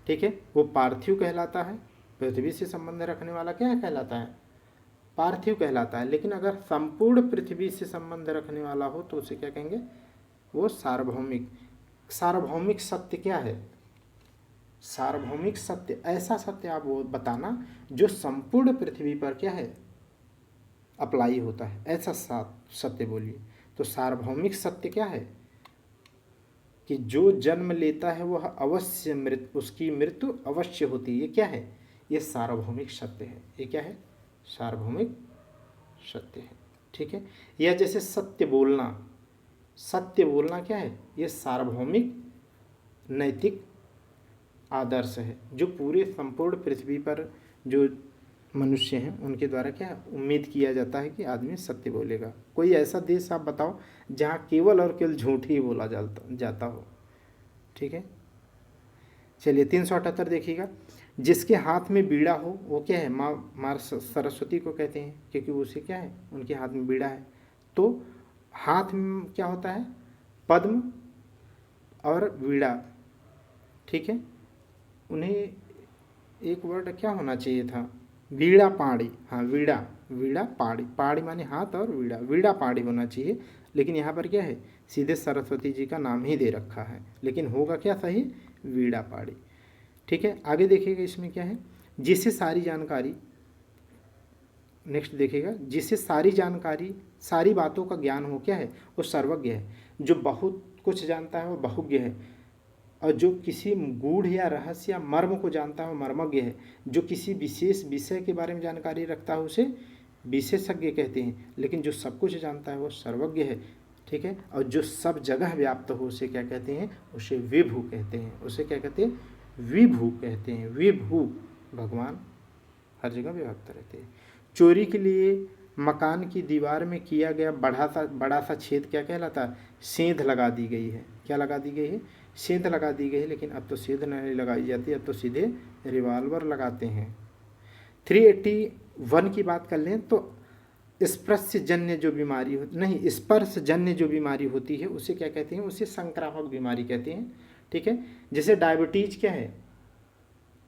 ठीक है, वो पार्थिव कहलाता है। पृथ्वी से संबंध रखने वाला क्या कहलाता है, पार्थिव कहलाता है। लेकिन अगर संपूर्ण पृथ्वी से संबंध रखने वाला हो तो उसे क्या कहेंगे, वो सार्वभौमिक। सार्वभौमिक सत्य क्या है, सार्वभौमिक सत्य ऐसा सत्य आप वो बताना जो संपूर्ण पृथ्वी पर क्या है, अप्लाई होता है, ऐसा सत्य बोलिए। तो सार्वभौमिक सत्य क्या है कि जो जन्म लेता है वह अवश्य उसकी मृत्यु अवश्य होती है, ये क्या है, ये सार्वभौमिक सत्य है। ये क्या है, सार्वभौमिक सत्य है, ठीक है। या जैसे सत्य बोलना, सत्य बोलना क्या है, ये सार्वभौमिक नैतिक आदर्श है, जो पूरे संपूर्ण पृथ्वी पर जो मनुष्य हैं उनके द्वारा क्या उम्मीद किया जाता है कि आदमी सत्य बोलेगा। कोई ऐसा देश आप बताओ जहाँ केवल और केवल झूठ ही बोला जाता हो, ठीक है। चलिए 378 देखिएगा, जिसके हाथ में बीड़ा हो वो क्या है, माँ सरस्वती को कहते हैं, क्योंकि उसे क्या है, उनके हाथ में बीड़ा है। तो हाथ में क्या होता है, पद्म और वीणा, ठीक है। उन्हें एक वर्ड क्या होना चाहिए था, वीणा पाड़ी, हाँ वीणा पाड़ी, पाड़ी माने हाथ और वीणा पाड़ी होना चाहिए। लेकिन यहाँ पर क्या है, सीधे सरस्वती जी का नाम ही दे रखा है, लेकिन होगा क्या सही, वीणा पाड़ी, ठीक है। आगे देखिएगा इसमें क्या है, जिससे सारी जानकारी, नेक्स्ट देखिएगा, जिससे सारी जानकारी सारी बातों का ज्ञान हो, क्या है, वो सर्वज्ञ है। जो बहुत कुछ जानता है वो बहुज्ञ है, और जो किसी गूढ़ या रहस्य या मर्म को जानता है वो मर्मज्ञ है। जो किसी विशेष विषय के बारे में जानकारी रखता है उसे विशेषज्ञ कहते हैं, लेकिन जो सब कुछ जानता है वो सर्वज्ञ है, ठीक है। और जो सब जगह व्याप्त हो उसे क्या कहते हैं, उसे विभु कहते हैं। उसे क्या कहते हैं, विभु कहते हैं। विभु, भगवान हर जगह व्याप्त रहते हैं। चोरी के लिए मकान की दीवार में किया गया बड़ा सा छेद क्या कहलाता है, सेंध लगा दी गई है। क्या लगा दी गई है, सेंध लगा दी गई है। लेकिन अब तो सेंध नहीं लगाई जाती, अब तो सीधे रिवाल्वर लगाते हैं। 381 की बात कर लें तो स्पर्शजन्य जो बीमारी नहीं, स्पर्शजन्य जो बीमारी होती है उसे क्या कहते हैं, उसे संक्रामक बीमारी कहते हैं, ठीक है। जैसे डायबिटीज क्या है,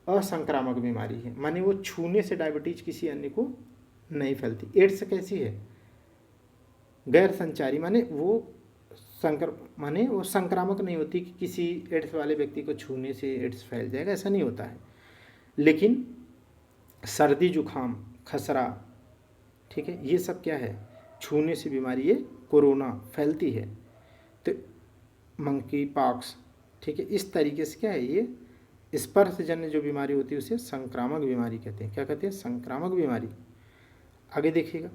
असंक्रामक बीमारी है, माने वो छूने से डायबिटीज किसी अन्य को नहीं फैलती। एड्स कैसी है, गैर संचारी, माने वो संक्रामक नहीं होती कि किसी एड्स वाले व्यक्ति को छूने से एड्स फैल जाएगा, ऐसा नहीं होता है। लेकिन सर्दी जुखाम खसरा, ठीक है, ये सब क्या है, छूने से बीमारी, ये कोरोना फैलती है। तो मंकी पॉक्स, ठीक है, इस तरीके से क्या है, ये स्पर्शजन्य जो बीमारी होती है उसे संक्रामक बीमारी कहते हैं। क्या कहते हैं, संक्रामक बीमारी। आगे देखिएगा,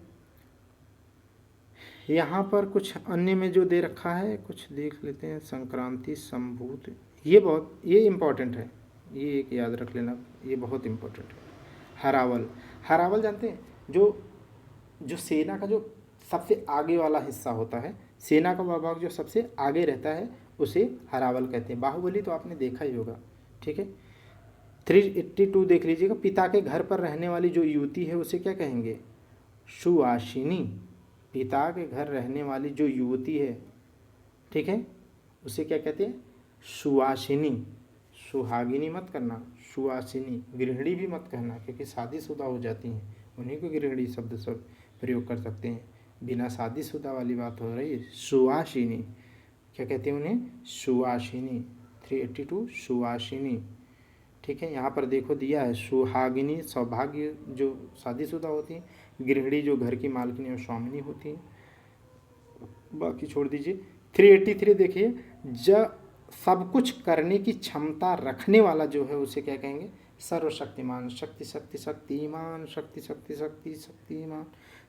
यहाँ पर कुछ अन्य में जो दे रखा है कुछ देख लेते हैं। संक्रांति संभूत, ये इम्पोर्टेंट है, ये एक याद रख लेना, ये बहुत इम्पोर्टेंट है। हरावल जानते हैं, जो सेना का जो सबसे आगे वाला हिस्सा होता है, सेना का वह भाग जो सबसे आगे रहता है उसे हरावल कहते हैं। बाहुबली तो आपने देखा ही होगा, ठीक है। 382 देख लीजिएगा, पिता के घर पर रहने वाली जो युवती है उसे क्या कहेंगे, सुवासिनी। पिता के घर रहने वाली जो युवती है ठीक है, उसे क्या कहते हैं, सुवासिनी। सुहागिनी मत करना, सुवासिनी। गृहिणी भी मत कहना, क्योंकि शादीशुदा हो जाती हैं, उन्हीं को गृहिणी शब्द सब प्रयोग कर सकते हैं। बिना शादीशुदा वाली बात हो रही है। सुवासिनी, क्या कहते हैं उन्हें, सुवासिनी। 382 सुवासिनी। ठीक है, यहाँ पर देखो दिया है सुहागिनी, सौभाग्य जो शादीशुदा होती हैं, गृहिणी जो घर की मालकिनी और स्वामिनी होती हैं, बाकी छोड़ दीजिए। 383 देखिए, जब सब कुछ करने की क्षमता रखने वाला जो है उसे क्या कहेंगे, सर्वशक्तिमान। शक्ति शक्ति शक्तिमान, शक्ति शक्ति शक्ति शक्तिमान।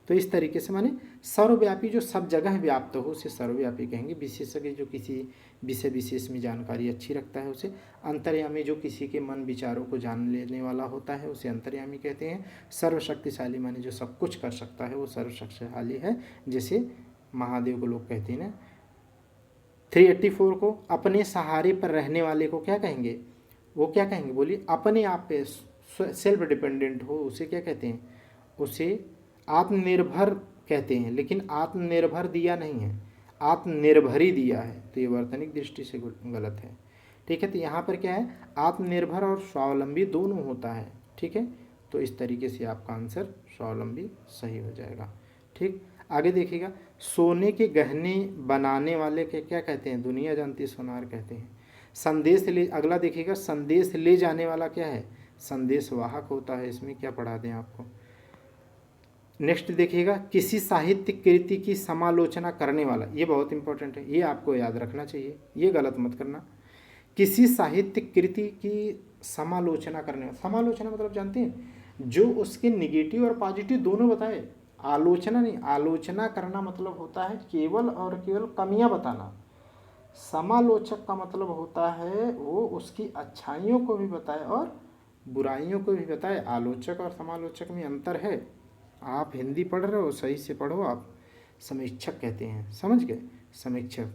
तो इस तरीके से माने सर्वव्यापी, जो सब जगह व्याप्त हो उसे सर्वव्यापी कहेंगे। विशेषज्ञ जो किसी विषय विशेष में जानकारी अच्छी रखता है उसे अंतर्यामी, जो किसी के मन विचारों को जान लेने वाला होता है उसे अंतर्यामी कहते हैं। सर्वशक्तिशाली माने जो सब कुछ कर सकता है वो सर्वशक्तिशाली है, जैसे महादेव को लोग कहते हैं ना। 384 को अपने सहारे पर रहने वाले को क्या कहेंगे, वो क्या कहेंगे बोलिए, अपने आप पे सेल्फ डिपेंडेंट हो उसे क्या कहते हैं, उसे आत्मनिर्भर कहते हैं। लेकिन आत्मनिर्भर दिया नहीं है, आत्मनिर्भरी दिया है, तो ये वर्तनिक दृष्टि से गलत है। ठीक है, तो यहाँ पर क्या है, आत्मनिर्भर और स्वावलंबी दोनों होता है। ठीक है, तो इस तरीके से आपका आंसर स्वावलंबी सही हो जाएगा। ठीक, आगे देखिएगा, सोने के गहने बनाने वाले के क्या कहते हैं, दुनिया जानती सोनार कहते हैं। संदेश ले, अगला देखिएगा, संदेश ले जाने वाला क्या है, संदेश वाहक होता है। इसमें क्या पढ़ा दें आपको। नेक्स्ट देखिएगा, किसी साहित्य कृति की समालोचना करने वाला, ये बहुत इंपॉर्टेंट है, ये आपको याद रखना चाहिए, ये गलत मत करना। किसी साहित्य कृति की समालोचना करने वाला, समालोचना मतलब जानते हैं, जो उसके निगेटिव और पॉजिटिव दोनों बताए। आलोचना नहीं, आलोचना करना मतलब होता है केवल और केवल कमियां बताना। समालोचक का मतलब होता है वो उसकी अच्छाइयों को भी बताए और बुराइयों को भी बताए। आलोचक और समालोचक में अंतर है। आप हिंदी पढ़ रहे हो, सही से पढ़ो। आप समीक्षक कहते हैं, समझ गए, समीक्षक,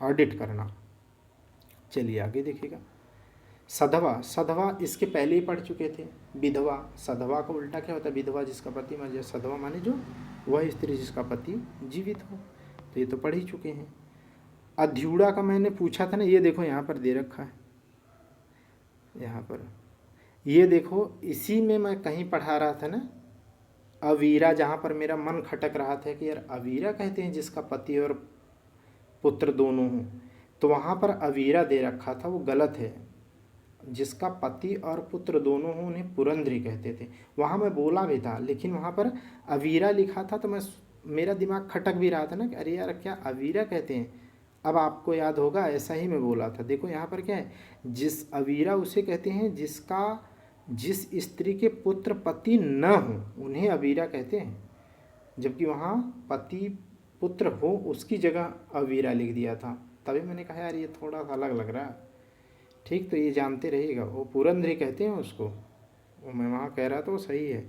ऑडिट करना। चलिए आगे देखिएगा, सधवा, सधवा इसके पहले ही पढ़ चुके थे। विधवा, सधवा का उल्टा क्या होता है, विधवा जिसका पति मर जाए। सधवा माने जो वह स्त्री जिसका पति जीवित हो, तो ये तो पढ़ ही चुके हैं। अध्यूड़ा का मैंने पूछा था ना, ये देखो यहाँ पर दे रखा है, यहाँ पर ये देखो, इसी में मैं कहीं पढ़ा रहा था ना, अवीरा, जहाँ पर मेरा मन खटक रहा था कि यार अवीरा कहते हैं जिसका पति और पुत्र दोनों हों, तो वहाँ पर अवीरा दे रखा था, वो गलत है। जिसका पति और पुत्र दोनों हों उन्हें पुरंदरी कहते थे। वहाँ मैं बोला भी था, लेकिन वहाँ पर अवीरा लिखा था, तो मेरा दिमाग खटक भी रहा था ना कि अरे यार क्या अवीरा कहते हैं। अब आपको याद होगा, ऐसा ही मैं बोला था। देखो यहाँ पर क्या है, जिस अवीरा उसे कहते हैं जिस स्त्री के पुत्र पति न हो उन्हें अवीरा कहते हैं, जबकि वहाँ पति पुत्र हो उसकी जगह अवीरा लिख दिया था। तभी मैंने कहा यार ये थोड़ा सा अलग लग रहा है। ठीक, तो ये जानते रहिएगा, वो पुरंदरी कहते हैं उसको, वो मैं वहाँ कह रहा था वो सही है।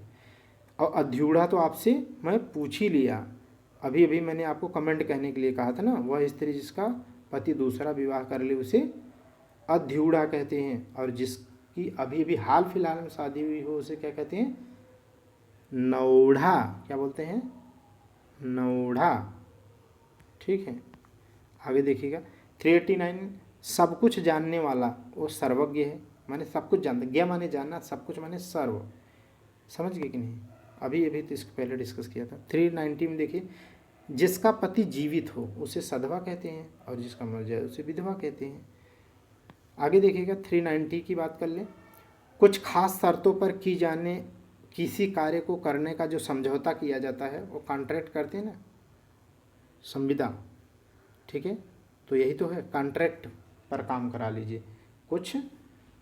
और अध्यूढ़ा तो आपसे मैं पूछ ही लिया, अभी अभी मैंने आपको कमेंट कहने के लिए कहा था ना, वह स्त्री जिसका पति दूसरा विवाह कर ले उसे अध्यूढ़ा कहते हैं, और जिसकी अभी अभी हाल फिलहाल में शादी हुई हो उसे क्या कहते हैं, नौढ़ा। क्या बोलते हैं, नौढ़ा। ठीक है, आगे देखिएगा 389, सब कुछ जानने वाला वो सर्वज्ञ है, माने सब कुछ जानता। ज्ञ माने जानना, सब कुछ माने सर्व। समझ गए कि नहीं, अभी अभी तो इसको पहले डिस्कस किया था। 390 में देखिए, जिसका पति जीवित हो उसे सधवा कहते हैं, और जिसका मर जाए उसे विधवा कहते हैं। आगे देखिएगा 390 की बात कर लें, कुछ खास शर्तों पर की जाने किसी कार्य को करने का जो समझौता किया जाता है वो कॉन्ट्रैक्ट करते हैं ना, संविदा। ठीक है, तो यही तो है, कॉन्ट्रैक्ट पर काम करा लीजिए। कुछ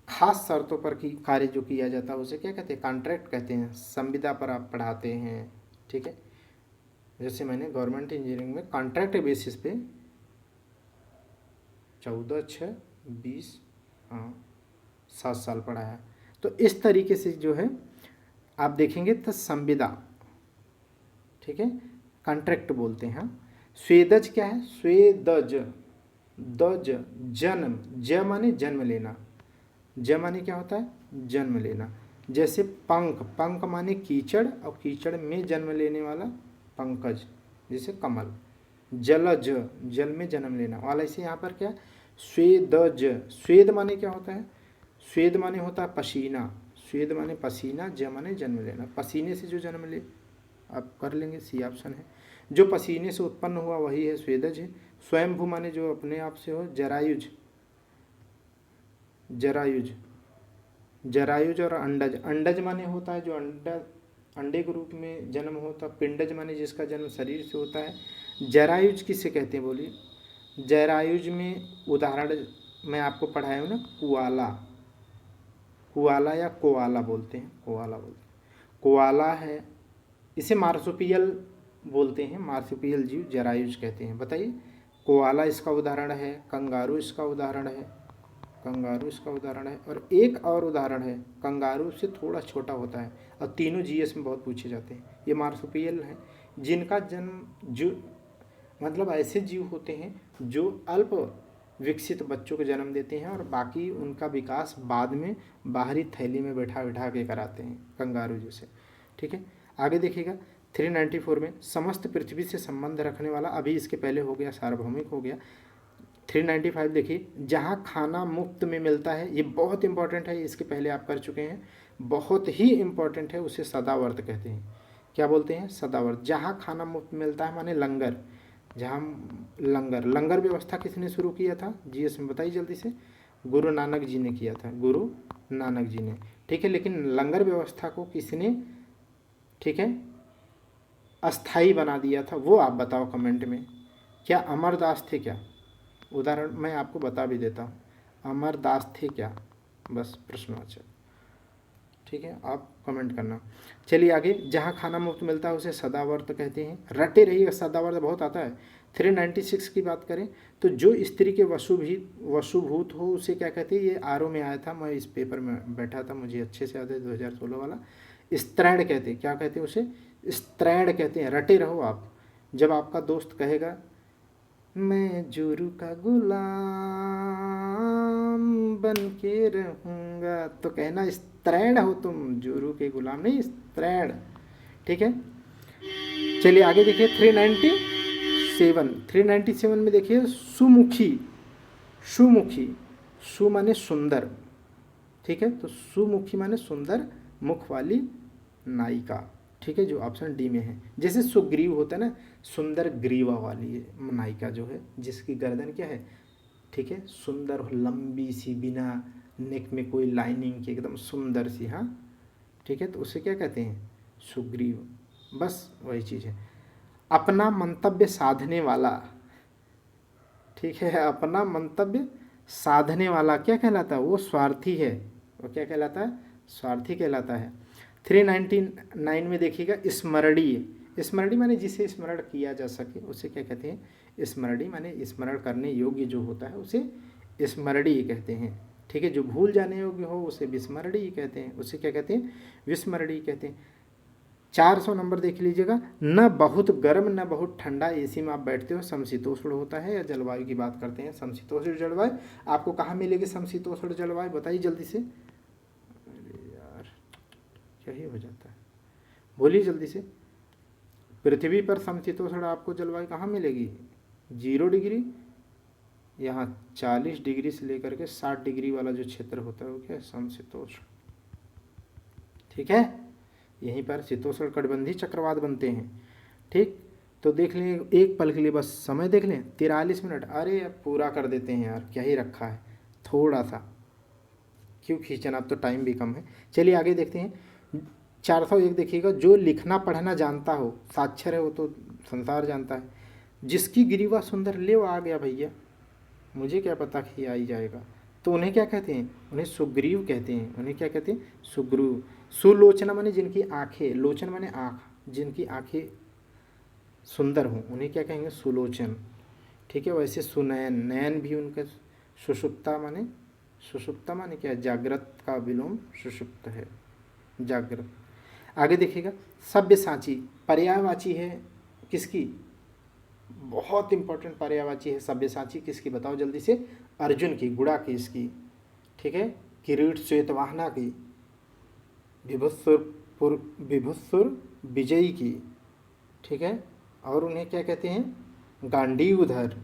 खास शर्तों पर की कार्य जो किया जाता है उसे क्या कहते हैं, कॉन्ट्रैक्ट कहते हैं। संविदा पर आप पढ़ाते हैं। ठीक है, जैसे मैंने गवर्नमेंट इंजीनियरिंग में कॉन्ट्रैक्ट बेसिस पे 14/6/20 7 साल पढ़ाया। तो इस तरीके से जो है आप देखेंगे तो संविदा, ठीक है, कॉन्ट्रैक्ट बोलते हैं। स्वेदज क्या है, स्वेदज, दज जन्म, ज माने जन्म लेना, ज माने क्या होता है, जन्म लेना। जैसे पंख, पंख माने कीचड़, और कीचड़ में जन्म लेने वाला पंकज, जैसे कमल। जलज, जल में जन्म लेना वाला। इसे यहाँ पर क्या, स्वेदज, स्वेद माने क्या होता है, स्वेद माने होता है पसीना, स्वेद माने पसीना, ज माने जन्म लेना, पसीने से जो जन्म ले, आप कर लेंगे, सी ऑप्शन है। जो पसीने से उत्पन्न हुआ वही है स्वेदज है। स्वयंभू माने जो अपने आप से हो, जरायुज, जरायुज, जरायुज और अंडज, अंडज माने होता है जो अंडा, अंडे के रूप में जन्म होता। पिंडज माने जिसका जन्म शरीर से होता है। जरायुज किसे कहते हैं बोलिए, जरायुज में उदाहरण मैं आपको पढ़ाया हूँ ना, कुआला, कुआला या कोआला बोलते हैं, कोआला बोलते हैं, कोआला है, इसे मार्सुपियल बोलते हैं, मार्सुपियल जीव जरायुज कहते हैं। बताइए, कोआला इसका उदाहरण है, कंगारू इसका उदाहरण है, कंगारू इसका उदाहरण है, और एक और उदाहरण है, कंगारू से थोड़ा छोटा होता है, और तीनों जीएस में बहुत पूछे जाते हैं। ये मार्सुपियल हैं, जिनका जन्म, जो मतलब ऐसे जीव होते हैं जो अल्प विकसित बच्चों को जन्म देते हैं और बाकी उनका विकास बाद में बाहरी थैली में बैठा बैठा के कराते हैं, कंगारू जैसे। ठीक है, आगे देखिएगा 394 में समस्त पृथ्वी से संबंध रखने वाला, अभी इसके पहले हो गया सार्वभौमिक हो गया। 395 देखिए, जहाँ खाना मुफ्त में मिलता है, ये बहुत इंपॉर्टेंट है, इसके पहले आप कर चुके हैं, बहुत ही इंपॉर्टेंट है, उसे सदावर्त कहते हैं। क्या बोलते हैं, सदावर्त। जहाँ खाना मुफ्त मिलता है माने लंगर, जहाँ लंगर, लंगर व्यवस्था किसने शुरू किया था, जीएस में बताइए जल्दी से, गुरु नानक जी ने किया था, गुरु नानक जी ने। ठीक है, लेकिन लंगर व्यवस्था को किसने, ठीक है, अस्थाई बना दिया था, वो आप बताओ कमेंट में। क्या अमरदास थे क्या, उदाहरण मैं आपको बता भी देता हूँ, अमरदास थे क्या, बस प्रश्नवाचक। ठीक है, आप कमेंट करना। चलिए आगे, जहाँ खाना मुफ्त मिलता है उसे सदावर्त कहते हैं, रटे रहिए, सदावर्त बहुत आता है। 396 की बात करें तो जो स्त्री के वशुभूत हो उसे क्या कहते हैं, ये आरओ में आया था, मैं इस पेपर में बैठा था, मुझे अच्छे से याद है, 2016 वाला। स्त्रैण कहते हैं, क्या कहते हैं उसे, स्त्रैण कहते हैं। रटे रहो आप, जब आपका दोस्त कहेगा मैं जोरू का गुलाम बन के रहूँगा, तो कहना स्त्रैण हो तुम, जोरू के गुलाम नहीं, स्त्रैण। ठीक है, चलिए आगे देखिए 397 में देखिए, सुमुखी, सुमुखी, सु माने सुंदर, ठीक है, तो सुमुखी माने सुंदर मुख वाली नायिका। ठीक है, जो ऑप्शन डी में है। जैसे सुग्रीव होता है ना, सुंदर ग्रीवा वाली नायिका जो है, जिसकी गर्दन क्या है, ठीक है, सुंदर लंबी सी, बिना नेक में कोई लाइनिंग की, एकदम सुंदर सी, हाँ, ठीक है, तो उसे क्या कहते हैं, सुग्रीव, बस वही चीज़ है। अपना मंतव्य साधने वाला, ठीक है, अपना मंतव्य साधने वाला क्या कहलाता है, वो स्वार्थी है, वो क्या कहलाता है, स्वार्थी कहलाता है। 399 में देखिएगा, स्मरणीय, स्मरणीय माने जिसे स्मरण किया जा सके उसे क्या कहते हैं, स्मरणीय माने स्मरण करने योग्य जो होता है उसे स्मरणीय कहते हैं। ठीक है, जो भूल जाने योग्य हो उसे विस्मरणीय कहते हैं, उसे क्या कहते हैं, विस्मरणीय कहते हैं। 400 नंबर देख लीजिएगा, न बहुत गर्म न बहुत ठंडा, एसी में आप बैठते हो, समशीतोष्ण होता है, या जलवायु की बात करते हैं, समशीतोष्ण जलवायु आपको कहाँ मिलेगी, समशीतोष्ण जलवायु बताइए जल्दी से, अरे यार क्या ही हो जाता है, बोलिए जल्दी से। पृथ्वी पर समशीतोष्ण आपको जलवायु कहाँ मिलेगी, 0 डिग्री, यहाँ 40 डिग्री से लेकर के 60 डिग्री वाला जो क्षेत्र होता है वो क्या है, समशीतोष्ण। ठीक है, यहीं पर शीतोष्ण कटिबंधीय चक्रवात बनते हैं। ठीक, तो देख लें एक पल के लिए, बस समय देख लें, 43 मिनट, अरे अब पूरा कर देते हैं यार, क्या ही रखा है, थोड़ा सा क्यों खींचना, अब तो टाइम भी कम है। चलिए आगे देखते हैं, 401 देखिएगा, जो लिखना पढ़ना जानता हो, साक्षर है, वो तो संसार जानता है, जिसकी ग्रीवा सुंदर, ले वो आ गया भैया, मुझे क्या पता कि आ ही जाएगा, तो उन्हें क्या कहते हैं, उन्हें सुग्रीव कहते हैं, उन्हें क्या कहते हैं, सुग्रीव। सुलोचना माने जिनकी आंखें, लोचन माने आँख, जिनकी आंखें सुंदर हों उन्हें क्या कहेंगे, सुलोचन। ठीक है, वैसे सुनयन, नयन भी उनका, सुषुप्ता माने क्या है, जागृत का विलोम सुषुप्त है, जागृत। आगे देखिएगा, सब्यसाची, पर्यायवाची है किसकी, बहुत इंपॉर्टेंट पर्यायवाची है सब्यसाची किसकी, बताओ जल्दी से, अर्जुन की, गुड़ा की इसकी। ठीक है, किरीट श्वेतवाहना की, विभुत्सुर विजयी की। ठीक है, और उन्हें क्या कहते हैं, गांडीवधर,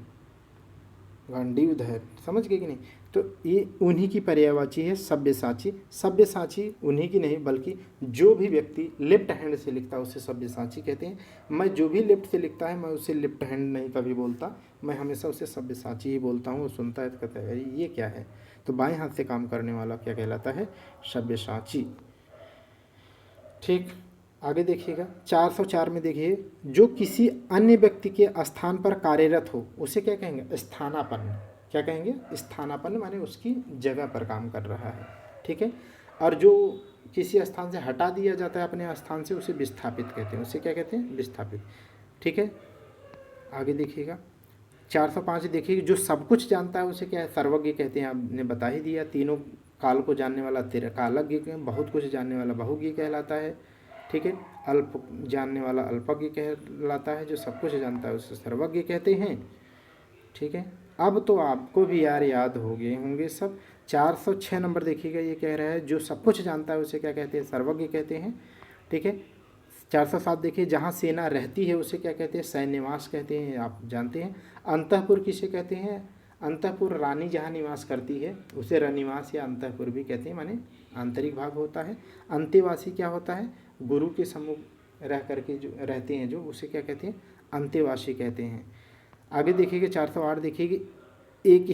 गांडीवधर, समझ गए कि नहीं। तो ये उन्हीं की पर्यायवाची है सब्यसाची। सब्यसाची उन्हीं की नहीं बल्कि जो भी व्यक्ति लेफ्ट हैंड से लिखता है उसे सब्यसाची कहते हैं। मैं जो भी लेफ्ट से लिखता है मैं उसे लेफ्ट हैंड नहीं कभी बोलता, मैं हमेशा उसे सब्यसाची ही बोलता हूँ। वो सुनता है तो कहता है अरे ये क्या है, तो बाएं हाथ से काम करने वाला क्या कहलाता है, सब्यसाची। ठीक, आगे देखिएगा 404 में देखिए, जो किसी अन्य व्यक्ति के स्थान पर कार्यरत हो उसे क्या कहेंगे, स्थानापन्न। क्या कहेंगे, स्थानापन्न, माने उसकी जगह पर काम कर रहा है। ठीक है, और जो किसी स्थान से हटा दिया जाता है अपने स्थान से उसे विस्थापित कहते हैं। उसे क्या कहते हैं, विस्थापित। ठीक है, आगे देखिएगा 405 देखिए, जो सब कुछ जानता है उसे क्या है, सर्वज्ञ कहते हैं। आपने बता ही दिया, तीनों काल को जानने वाला त्रिकालज्ञ, बहुत कुछ जानने वाला बहुज्ञ कहलाता है। ठीक है, अल्प जानने वाला अल्पज्ञ कहलाता है। जो सब कुछ जानता है उसे सर्वज्ञ कहते हैं। ठीक है, अब तो आपको भी यार याद हो गए होंगे सब। 406 नंबर देखिएगा, ये कह रहा है जो सब कुछ जानता है उसे क्या कहते हैं, सर्वज्ञ कहते हैं। ठीक है, 407 देखिए, जहाँ सेना रहती है उसे क्या कहते हैं, सैन्यवास कहते हैं, आप जानते हैं। अंतःपुर किसे कहते हैं, अंतःपुर रानी जहाँ निवास करती है उसे रनिवास या अंतःपुर भी कहते हैं, माने आंतरिक भाग होता है। अंतेवासी क्या होता है, गुरु के सम्मुख रह करके जो रहते हैं जो, उसे क्या कहते हैं, अंतेवासी कहते हैं। आगे देखिएगा 408 देखिए, एक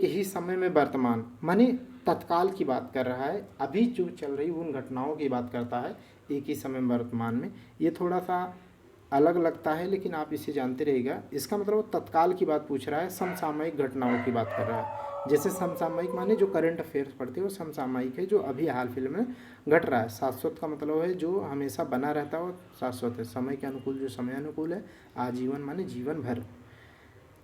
ही समय में वर्तमान, माने तत्काल की बात कर रहा है, अभी जो चल रही उन घटनाओं की बात करता है, एक ही समय वर्तमान में। ये थोड़ा सा अलग लगता है लेकिन आप इसे जानते रहिएगा। इसका मतलब वो तत्काल की बात पूछ रहा है, समसामयिक घटनाओं की बात कर रहा है। जैसे समसामयिक माने जो करंट अफेयर्स पढ़ते हैं वो समसामयिक है, जो अभी हाल फिल्म में घट रहा है। शाश्वत का मतलब है जो हमेशा बना रहता है वो शाश्वत है। समय के अनुकूल जो समय अनुकूल है, आजीवन माने जीवन भर।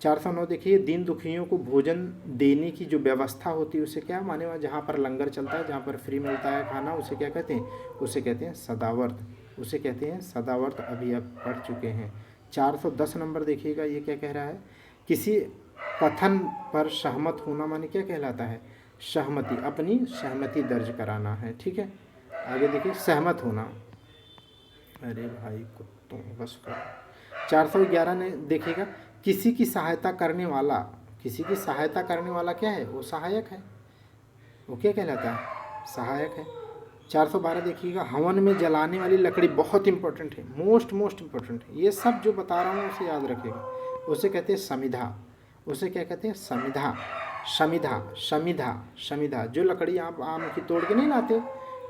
409 देखिए, दीन दुखियों को भोजन देने की जो व्यवस्था होती है उसे क्या माने, जहाँ पर लंगर चलता है, जहाँ पर फ्री मिलता है खाना, उसे क्या कहते हैं, उसे कहते हैं सदावर्त। उसे कहते हैं सदावर्त, अभी आप पढ़ चुके हैं। 410 नंबर देखिएगा, ये क्या कह रहा है, किसी कथन पर सहमत होना माने क्या कहलाता है, सहमति, अपनी सहमति दर्ज कराना है। ठीक है, आगे देखिए सहमत होना, अरे भाई कुत्तों बस करो। 411 ने देखिएगा, किसी की सहायता करने वाला, किसी की सहायता करने वाला क्या है, वो सहायक है। वो क्या कहलाता है, सहायक है। 412 देखिएगा, हवन में जलाने वाली लकड़ी बहुत इंपॉर्टेंट है, मोस्ट इम्पोर्टेंट है। ये सब जो बता रहा हूँ उसे याद रखिएगा। उसे कहते हैं समिधा। उसे क्या कहते हैं, समिधा, समिधा, समिधा, समिधा। जो लकड़ी आप आम की तोड़ के नहीं लाते,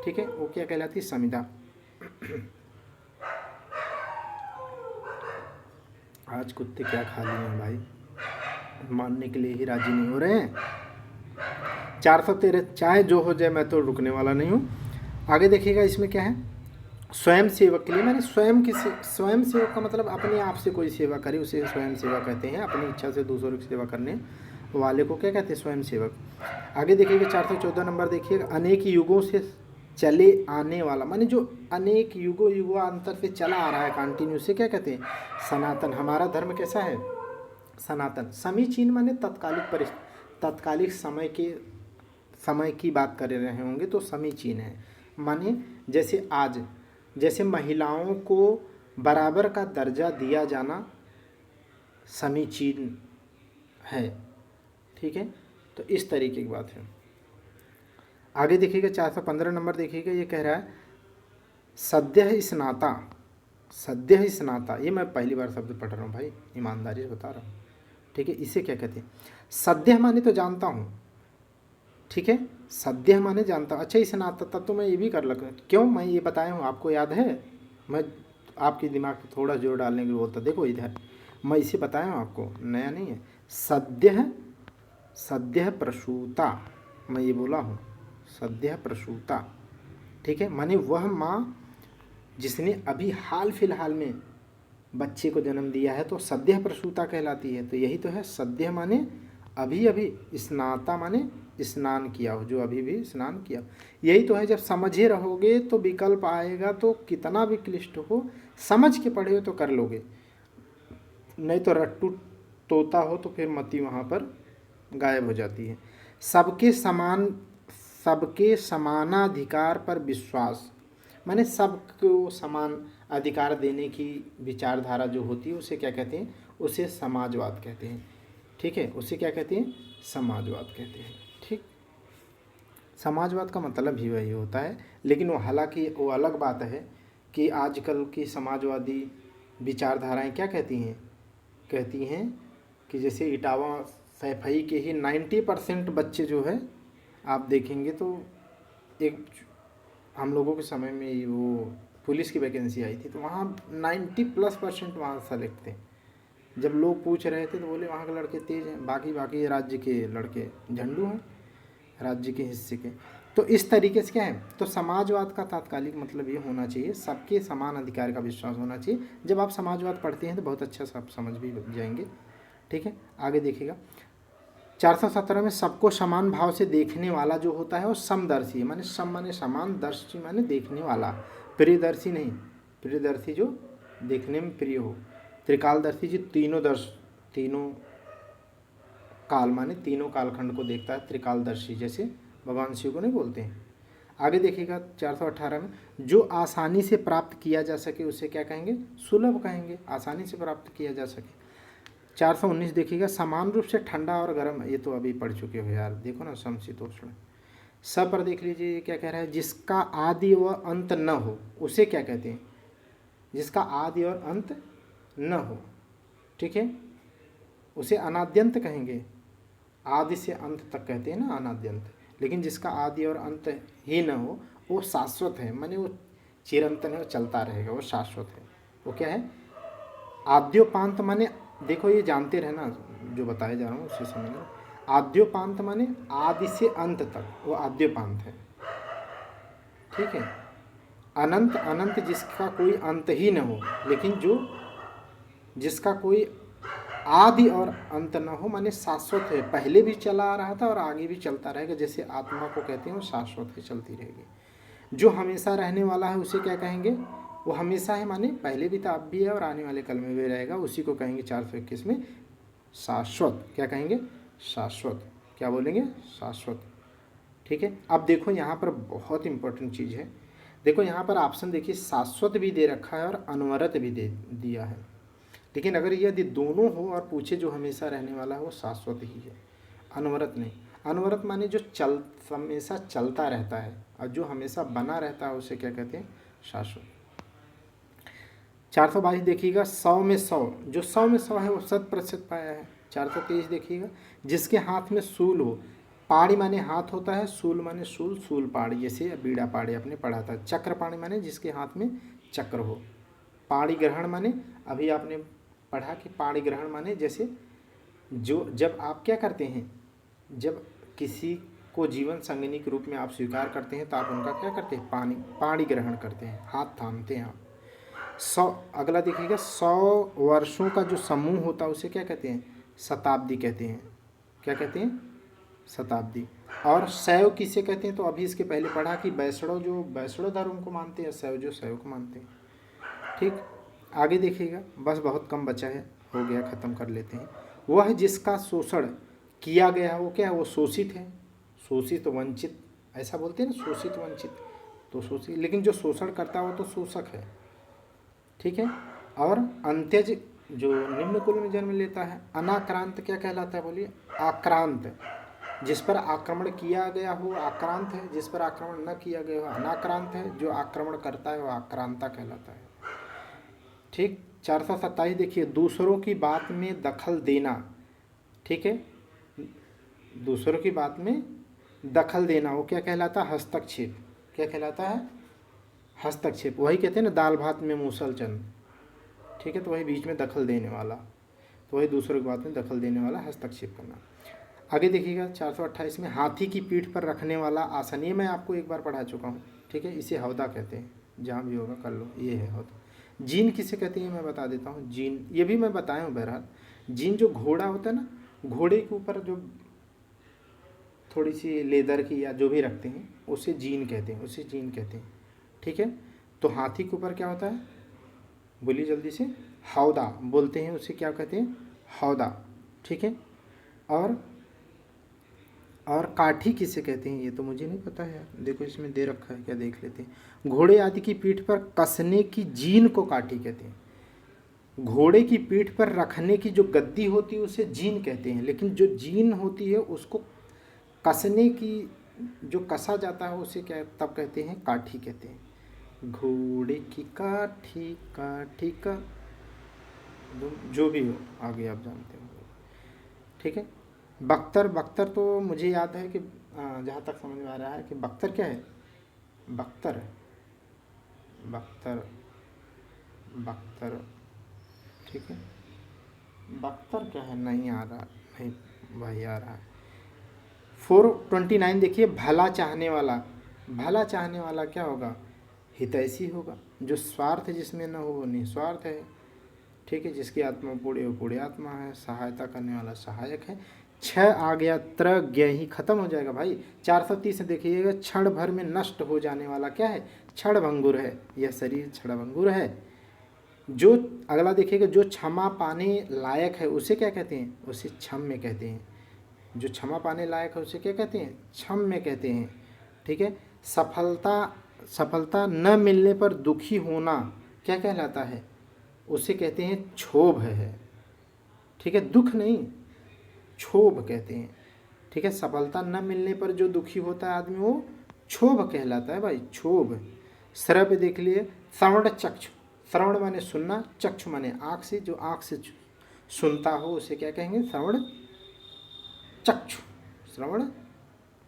ठीक है, वो क्या कहलाती है, समिधा। आज कुत्ते क्या खा लिए हैं भाई, मानने के लिए ही राजी नहीं हो रहे हैं। 413, चाहे जो हो जाए मैं तो रुकने वाला नहीं हूँ। आगे देखिएगा, इसमें क्या है, स्वयं सेवक के लिए, मैंने स्वयं सेवक का मतलब अपने आप से कोई सेवा करे उसे स्वयं सेवा कहते हैं। अपनी इच्छा से दूसरों की सेवा करने वाले को क्या कहते हैं, स्वयं सेवक। आगे देखिएगा 414 नंबर देखिएगा, अनेक युगों से चले आने वाला, माने जो अनेक युगांतर से चला आ रहा है कंटिन्यू, से क्या कहते हैं, सनातन। हमारा धर्म कैसा है, सनातन। समीचीन माने तत्कालिक समय की बात कर रहे होंगे तो समीचीन है। माने जैसे आज, जैसे महिलाओं को बराबर का दर्जा दिया जाना समीचीन है। ठीक है, तो इस तरीके की बात है। आगे देखिएगा 415 नंबर देखिएगा, ये कह रहा है सद्यः स्नाता। सद्यः स्नाता, ये मैं पहली बार शब्द पढ़ रहा हूँ भाई, ईमानदारी से बता रहा हूँ। ठीक है, इसे क्या कहते हैं, सद्यः माने तो जानता हूँ, ठीक है, सद्यः माने जानता हूँ। अच्छा, स्नाता, तब तो मैं ये भी कर लगा, क्यों, मैं ये बताया हूँ, आपको याद है, मैं आपके दिमाग पर थोड़ा जोर डालने के लिए बोलता। देखो इधर मैं इसे बताया हूँ आपको, नया नहीं है। सद्यः प्रसूता, मैं ये बोला हूँ, सद्यः प्रसूता। ठीक है, माने वह माँ जिसने अभी हाल फिलहाल में बच्चे को जन्म दिया है तो सद्यः प्रसूता कहलाती है। तो यही तो है, सद्यः माने अभी अभी, स्नाता माने स्नान किया हो, जो अभी भी स्नान किया। यही तो है, जब समझे रहोगे तो विकल्प आएगा, तो कितना भी क्लिष्ट हो समझ के पढ़े हो तो कर लोगे, नहीं तो रट्टू तोता हो तो फिर मति वहाँ पर गायब हो जाती है। सबके समानाधिकार पर विश्वास, माने सबको समान अधिकार देने की विचारधारा जो होती है उसे क्या कहते हैं, उसे समाजवाद कहते हैं। ठीक है, उसे क्या कहते हैं? समाजवाद कहते हैं। ठीक, समाजवाद का मतलब ही वही होता है, लेकिन वो हालांकि वो अलग बात है कि आजकल की समाजवादी विचारधाराएं क्या कहती हैं कि जैसे इटावा सैफई के ही 90% बच्चे जो है आप देखेंगे तो एक हम लोगों के समय में ही वो पुलिस की वैकेंसी आई थी तो वहाँ 90+% वहाँ सेलेक्ट थे। जब लोग पूछ रहे थे तो बोले वहाँ के लड़के तेज हैं, बाकी राज्य के लड़के झंडू हैं, राज्य के हिस्से के। तो इस तरीके से क्या है, तो समाजवाद का तात्कालिक मतलब ये होना चाहिए सबके समान अधिकार का विश्वास होना चाहिए। जब आप समाजवाद पढ़ते हैं तो बहुत अच्छा सब समझ भी जाएंगे। ठीक है, आगे देखिएगा 417 में सबको समान भाव से देखने वाला जो होता है वो समदर्शी है, माने सम माने समान, दर्शी माने देखने वाला, प्रियदर्शी नहीं, प्रियदर्शी जो देखने में प्रिय हो, त्रिकालदर्शी जो तीनों काल माने तीनों कालखंड को देखता है, त्रिकालदर्शी जैसे भगवान शिव को नहीं बोलते हैं। आगे देखिएगा 418 में जो आसानी से प्राप्त किया जा सके उसे क्या कहेंगे? सुलभ कहेंगे, आसानी से प्राप्त किया जा सके। 419 देखिएगा समान रूप से ठंडा और गर्म, ये तो अभी पढ़ चुके हो यार, देखो ना समशीतोष्ण। स पर देख लीजिए क्या कह रहा है, जिसका आदि व अंत न हो उसे क्या कहते हैं? जिसका आदि और अंत न हो, ठीक है, उसे अनाद्यंत कहेंगे। आदि से अंत तक कहते हैं ना अनाद्यंत, लेकिन जिसका आदि और अंत ही न हो वो शाश्वत है, माने वो चिरंतन है, वो चलता रहेगा, वो शाश्वत है। वो क्या है? आद्योपांत माने, देखो ये जानते रहना जो बताया जा रहा हूँ उसे समझना। आद्योपांत माने आदि से अंत तक, वो आद्योपांत है। ठीक है, अनंत अनंत जिसका कोई अंत ही न हो, लेकिन जो जिसका कोई आदि और अंत न हो माने शाश्वत है, पहले भी चला आ रहा था और आगे भी चलता रहेगा, जैसे आत्मा को कहते हैं वो शाश्वत है, चलती रहेगी। जो हमेशा रहने वाला है उसे क्या कहेंगे? वो हमेशा है माने पहले भी था, अब भी है और आने वाले कल में भी रहेगा, उसी को कहेंगे 421 में शाश्वत। क्या कहेंगे? शाश्वत। क्या बोलेंगे? शाश्वत। ठीक है, अब देखो यहाँ पर बहुत इंपॉर्टेंट चीज़ है, देखो यहाँ पर ऑप्शन देखिए, शाश्वत भी दे रखा है और अनवरत भी दे दिया है। लेकिन अगर यदि दोनों हो और पूछे जो हमेशा रहने वाला है वो शाश्वत ही है, अनवरत नहीं। अनवरत माने जो हमेशा चलता रहता है, और जो हमेशा बना रहता है उसे क्या कहते हैं? शाश्वत। 422 देखिएगा 100 में 100, जो 100 में 100 है वो 100% पाया है। 423 देखिएगा जिसके हाथ में सूल हो, पाड़ी माने हाथ होता है, सूल माने सूल, सूल पाड़ी, जैसे बीड़ा पाड़ी आपने पढ़ा था। चक्र पाणी माने जिसके हाथ में चक्र हो। पाणी ग्रहण माने अभी आपने पढ़ा कि पाणी ग्रहण माने जैसे जो जब आप क्या करते हैं, जब किसी को जीवन संगिनी के रूप में आप स्वीकार करते हैं तो आप उनका क्या करते हैं? पाणी ग्रहण करते हैं, हाथ थामते हैं आप। 100 अगला देखिएगा 100 वर्षों का जो समूह होता है उसे क्या कहते हैं? शताब्दी कहते हैं। क्या कहते हैं? शताब्दी। और शैव किसे कहते हैं? तो अभी इसके पहले पढ़ा कि वैष्णव धर्म को मानते हैं, शैव जो शैव को मानते हैं। ठीक, आगे देखिएगा, बस बहुत कम बचा है, हो गया, ख़त्म कर लेते हैं। वह जिसका शोषण किया गया वो क्या है? वो शोषित है, शोषित वंचित, ऐसा बोलते हैं ना, शोषित वंचित, तो शोषित, लेकिन जो शोषण करता है वो तो शोषक है। ठीक है, और अंत्यज जो निम्न कुल में जन्म लेता है। अनाक्रांत क्या कहलाता है? बोलिए। आक्रांत, जिस पर आक्रमण किया गया हो आक्रांत है, जिस पर आक्रमण न किया गया हो अनाक्रांत है, जो आक्रमण करता है वो आक्रांता कहलाता है। ठीक, 427 देखिए दूसरों की बात में दखल देना। ठीक है, दूसरों की बात में दखल देना वो क्या कहलाता है? हस्तक्षेप। क्या कहलाता है? हस्तक्षेप। वही कहते हैं ना दाल भात में मूसल चंद। ठीक है, तो वही बीच में दखल देने वाला, तो वही दूसरों की बात में दखल देने वाला, हस्तक्षेप करना। आगे देखिएगा 428 में हाथी की पीठ पर रखने वाला आसन, ये मैं आपको एक बार पढ़ा चुका हूँ। ठीक है, इसे हौदा कहते हैं, जहाँ भी होगा कर लो, ये है हौदा। जीन किसे कहते हैं मैं बता देता हूँ। जीन ये भी मैं बताया हूँ बहरहाल। जीन जो घोड़ा होता है ना, घोड़े के ऊपर जो थोड़ी सी लेदर की या जो भी रखते हैं उसे जीन कहते हैं, उसे जीन कहते हैं। ठीक है, तो हाथी के ऊपर क्या होता है? बोलिए जल्दी से। हौदा बोलते हैं उसे, क्या कहते हैं? हौदा। ठीक है, और काठी किसे कहते हैं? ये तो मुझे नहीं पता है, देखो इसमें दे रखा है, क्या देख लेते हैं। घोड़े आदि की पीठ पर कसने की जीन को काठी कहते हैं। घोड़े की पीठ पर रखने की जो गद्दी होती है उसे जीन कहते हैं, लेकिन जो जीन होती है उसको कसने की, जो कसा जाता है उसे क्या तब कहते हैं, काठी कहते हैं। घोड़े की काठी काठी का, जो भी हो आगे आप जानते हो, ठीक है। बख्तर, बख्तर तो मुझे याद है कि जहाँ तक समझ में आ रहा है कि बख्तर क्या है, बख्तर, बख्तर, बख्तर, ठीक है। बख्तर क्या है, नहीं आ रहा, नहीं भाई आ रहा है। 429 देखिए, भला चाहने वाला, भला चाहने वाला क्या होगा, हितैषी होगा। जो स्वार्थ जिसमें न हो वो निस्वार्थ है, ठीक है। जिसकी आत्मा पूरे वो पूरे आत्मा है। सहायता करने वाला सहायक है। 6 आ गया, त्रज्ञ ही खत्म हो जाएगा भाई। 430 देखिएगा, क्षण भर में नष्ट हो जाने वाला क्या है, क्षणभंगुर है, यह शरीर क्षणभंगुर है। जो अगला देखिएगा, जो क्षमा पाने लायक है उसे क्या कहते हैं, उसे क्षम्य कहते हैं। जो क्षमा पाने लायक है उसे क्या कहते हैं, क्षम्य कहते हैं, ठीक है। सफलता, सफलता न मिलने पर दुखी होना क्या कहलाता है, उसे कहते हैं क्षोभ है, ठीक है। दुख नहीं, क्षोभ कहते हैं, ठीक है। सफलता न मिलने पर जो दुखी होता है आदमी वो क्षोभ कहलाता है भाई, क्षोभ। श्रव्य देख लिए, श्रवण चक्षु, श्रवण माने सुनना, चक्षु माने आँख से, जो आँख से सुनता हो उसे क्या कहेंगे, श्रवण चक्षु, श्रवण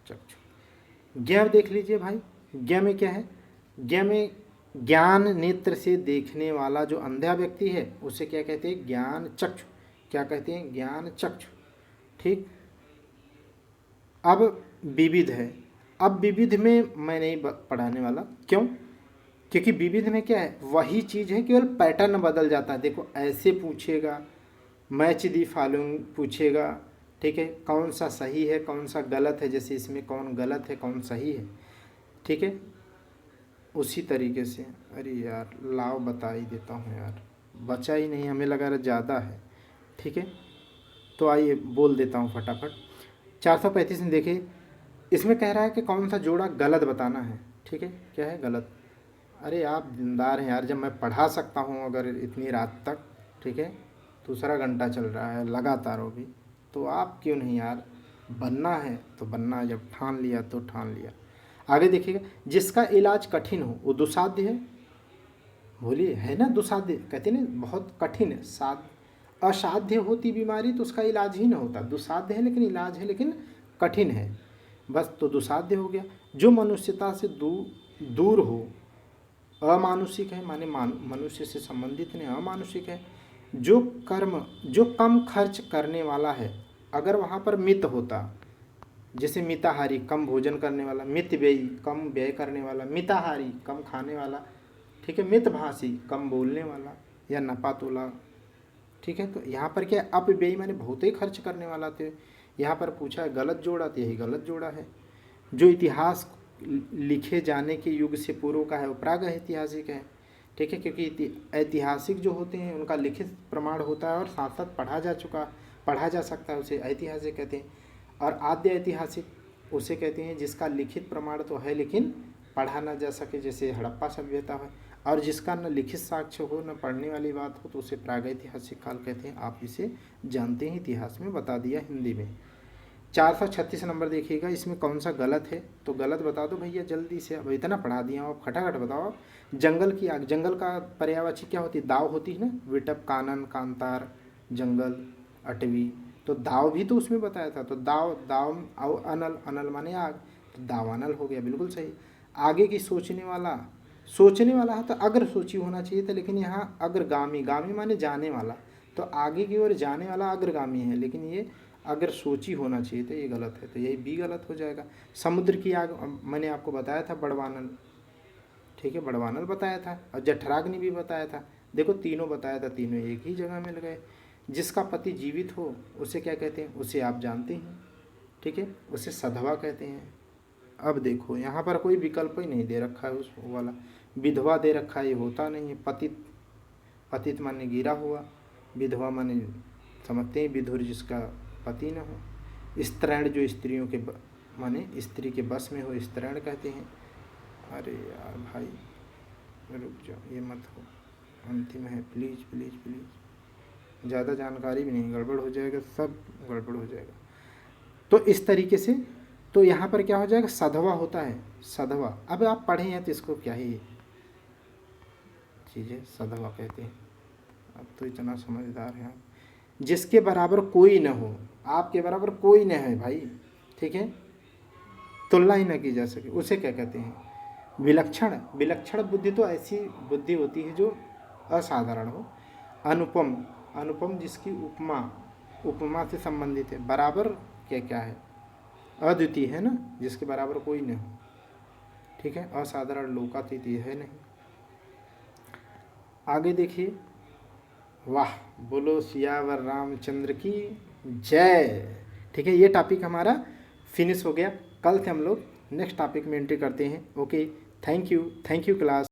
चक्षु। ज्ञ देख लीजिए भाई, ज्ञ में क्या है, ज्ञ में ज्ञान नेत्र से देखने वाला जो अंधा व्यक्ति है उसे क्या कहते हैं, ज्ञान चक्षु, क्या कहते हैं, ज्ञान चक्षु, ठीक। अब विविध है, अब विविध में मैं नहीं पढ़ाने वाला, क्यों, क्योंकि विविध में क्या है, वही चीज़ है, केवल पैटर्न बदल जाता है। देखो ऐसे पूछेगा, मैच दी फॉलोइंग पूछेगा, ठीक है, कौन सा सही है कौन सा गलत है, जैसे इसमें कौन गलत है कौन सही है, ठीक है। उसी तरीके से, अरे यार लाओ बता ही देता हूँ यार, बचा ही नहीं, हमें लगा रहा ज़्यादा है, ठीक है। तो आइए बोल देता हूँ फटाफट। 435 में देखिए, इसमें कह रहा है कि कौन सा जोड़ा गलत बताना है, ठीक है। क्या है गलत, अरे आप जिंदार हैं यार, जब मैं पढ़ा सकता हूँ अगर इतनी रात तक, ठीक है, दूसरा घंटा चल रहा है लगातार वो भी, तो आप क्यों नहीं यार, बनना है तो बनना है, जब ठान लिया तो ठान लिया। आगे देखिएगा, जिसका इलाज कठिन हो वो दुसाध्य है, बोलिए है ना, दुसाध्य कहते ना, बहुत कठिन है, असाध्य होती बीमारी तो उसका इलाज ही ना होता, दुसाध्य है लेकिन इलाज है लेकिन कठिन है, बस तो दुसाध्य हो गया। जो मनुष्यता से दूर हो, अमानुषिक है, माने मनुष्य से संबंधित नहीं, अमानुषिक है। जो कर्म, जो कम खर्च करने वाला है, अगर वहाँ पर मित होता, जैसे मिताहारी कम भोजन करने वाला, मित व्ययी कम व्यय करने वाला, मिताहारी कम खाने वाला, ठीक है, मितभाषी कम बोलने वाला, या नपातुला, ठीक है। तो यहाँ पर क्या, अपव्ययी माने बहुत ही खर्च करने वाला थे, यहाँ पर पूछा है गलत जोड़ा, तो यही गलत जोड़ा है। जो इतिहास लिखे जाने के युग से पूर्व का है वो प्राग ऐतिहासिक है, ठीक है, क्योंकि ऐतिहासिक जो होते हैं उनका लिखित प्रमाण होता है और साथ साथ पढ़ा जा सकता है, उसे ऐतिहासिक कहते हैं। और आद्य ऐतिहासिक उसे कहते हैं जिसका लिखित प्रमाण तो है लेकिन पढ़ा ना जा सके, जैसे हड़प्पा सभ्यता है। और जिसका न लिखित साक्ष्य हो न पढ़ने वाली बात हो तो उसे प्रागैतिहासिक काल कहते हैं। आप इसे जानते हैं, इतिहास में बता दिया हिंदी में। 436 नंबर देखिएगा, इसमें कौन सा गलत है, तो गलत बता दो भैया जल्दी से, अब इतना पढ़ा दिया आप, खटाखट बताओ। जंगल की आग, जंगल का पर्यायवाची क्या होती है, दाव होती है ना, विटप, कानन, कांतार, जंगल, अटवी, तो दाव भी तो उसमें बताया था, तो दाव अनल, अनल माने आग, तो दावानल हो गया, बिल्कुल सही। आगे की सोचने वाला है तो अग्र सोची होना चाहिए था, लेकिन यहाँ अग्रगामी, गामी माने जाने वाला, तो आगे की ओर जाने वाला अग्रगामी है, लेकिन ये अगर सोची होना चाहिए था, ये गलत है, तो यही बी गलत हो जाएगा। समुद्र की आग मैंने आपको बताया था बड़वानल, ठीक है, बड़वानल बताया था, और जठराग्नि भी बताया था। देखो तीनों बताया था, तीनों एक ही जगह मिल गए। जिसका पति जीवित हो उसे क्या कहते हैं, उसे आप जानते हैं, ठीक है, उसे सधवा कहते हैं। अब देखो यहाँ पर कोई विकल्प ही नहीं दे रखा है उस वाला, विधवा दे रखा है, ये होता नहीं है। पतित माने गिरा हुआ, विधवा माने समझते हैं विधुर जिसका पति न हो। स्त्रैण जो स्त्रियों के माने स्त्री के बस में हो, स्त्रैण कहते हैं। अरे यार भाई रुक जाओ, ये मत हो, अंतिम है, प्लीज़ प्लीज़ प्लीज़, ज़्यादा जानकारी भी नहीं, गड़बड़ हो जाएगा, सब गड़बड़ हो जाएगा। तो इस तरीके से, तो यहाँ पर क्या हो जाएगा, सधवा होता है, सधवा। अब आप पढ़े हैं तो इसको क्या ही चीज़ें सधवा कहते हैं, अब तो इतना समझदार हैं आप। जिसके बराबर कोई न हो, आपके बराबर कोई न है भाई, ठीक है, तुलना ही न की जा सके, उसे क्या कहते हैं, विलक्षण। विलक्षण बुद्धि तो ऐसी बुद्धि होती है जो असाधारण हो। अनुपम, अनुपम जिसकी उपमा, उपमा से संबंधित है। बराबर क्या क्या है, अद्वितीय है ना, जिसके बराबर कोई न हो, ठीक है। असाधारण, लोकातीत है नहीं। आगे देखिए, वाह, बोलो सियावर रामचंद्र की जय। ठीक है, ये टॉपिक हमारा फिनिश हो गया। कल से हम लोग नेक्स्ट टॉपिक में एंट्री करते हैं। Okay, thank you class.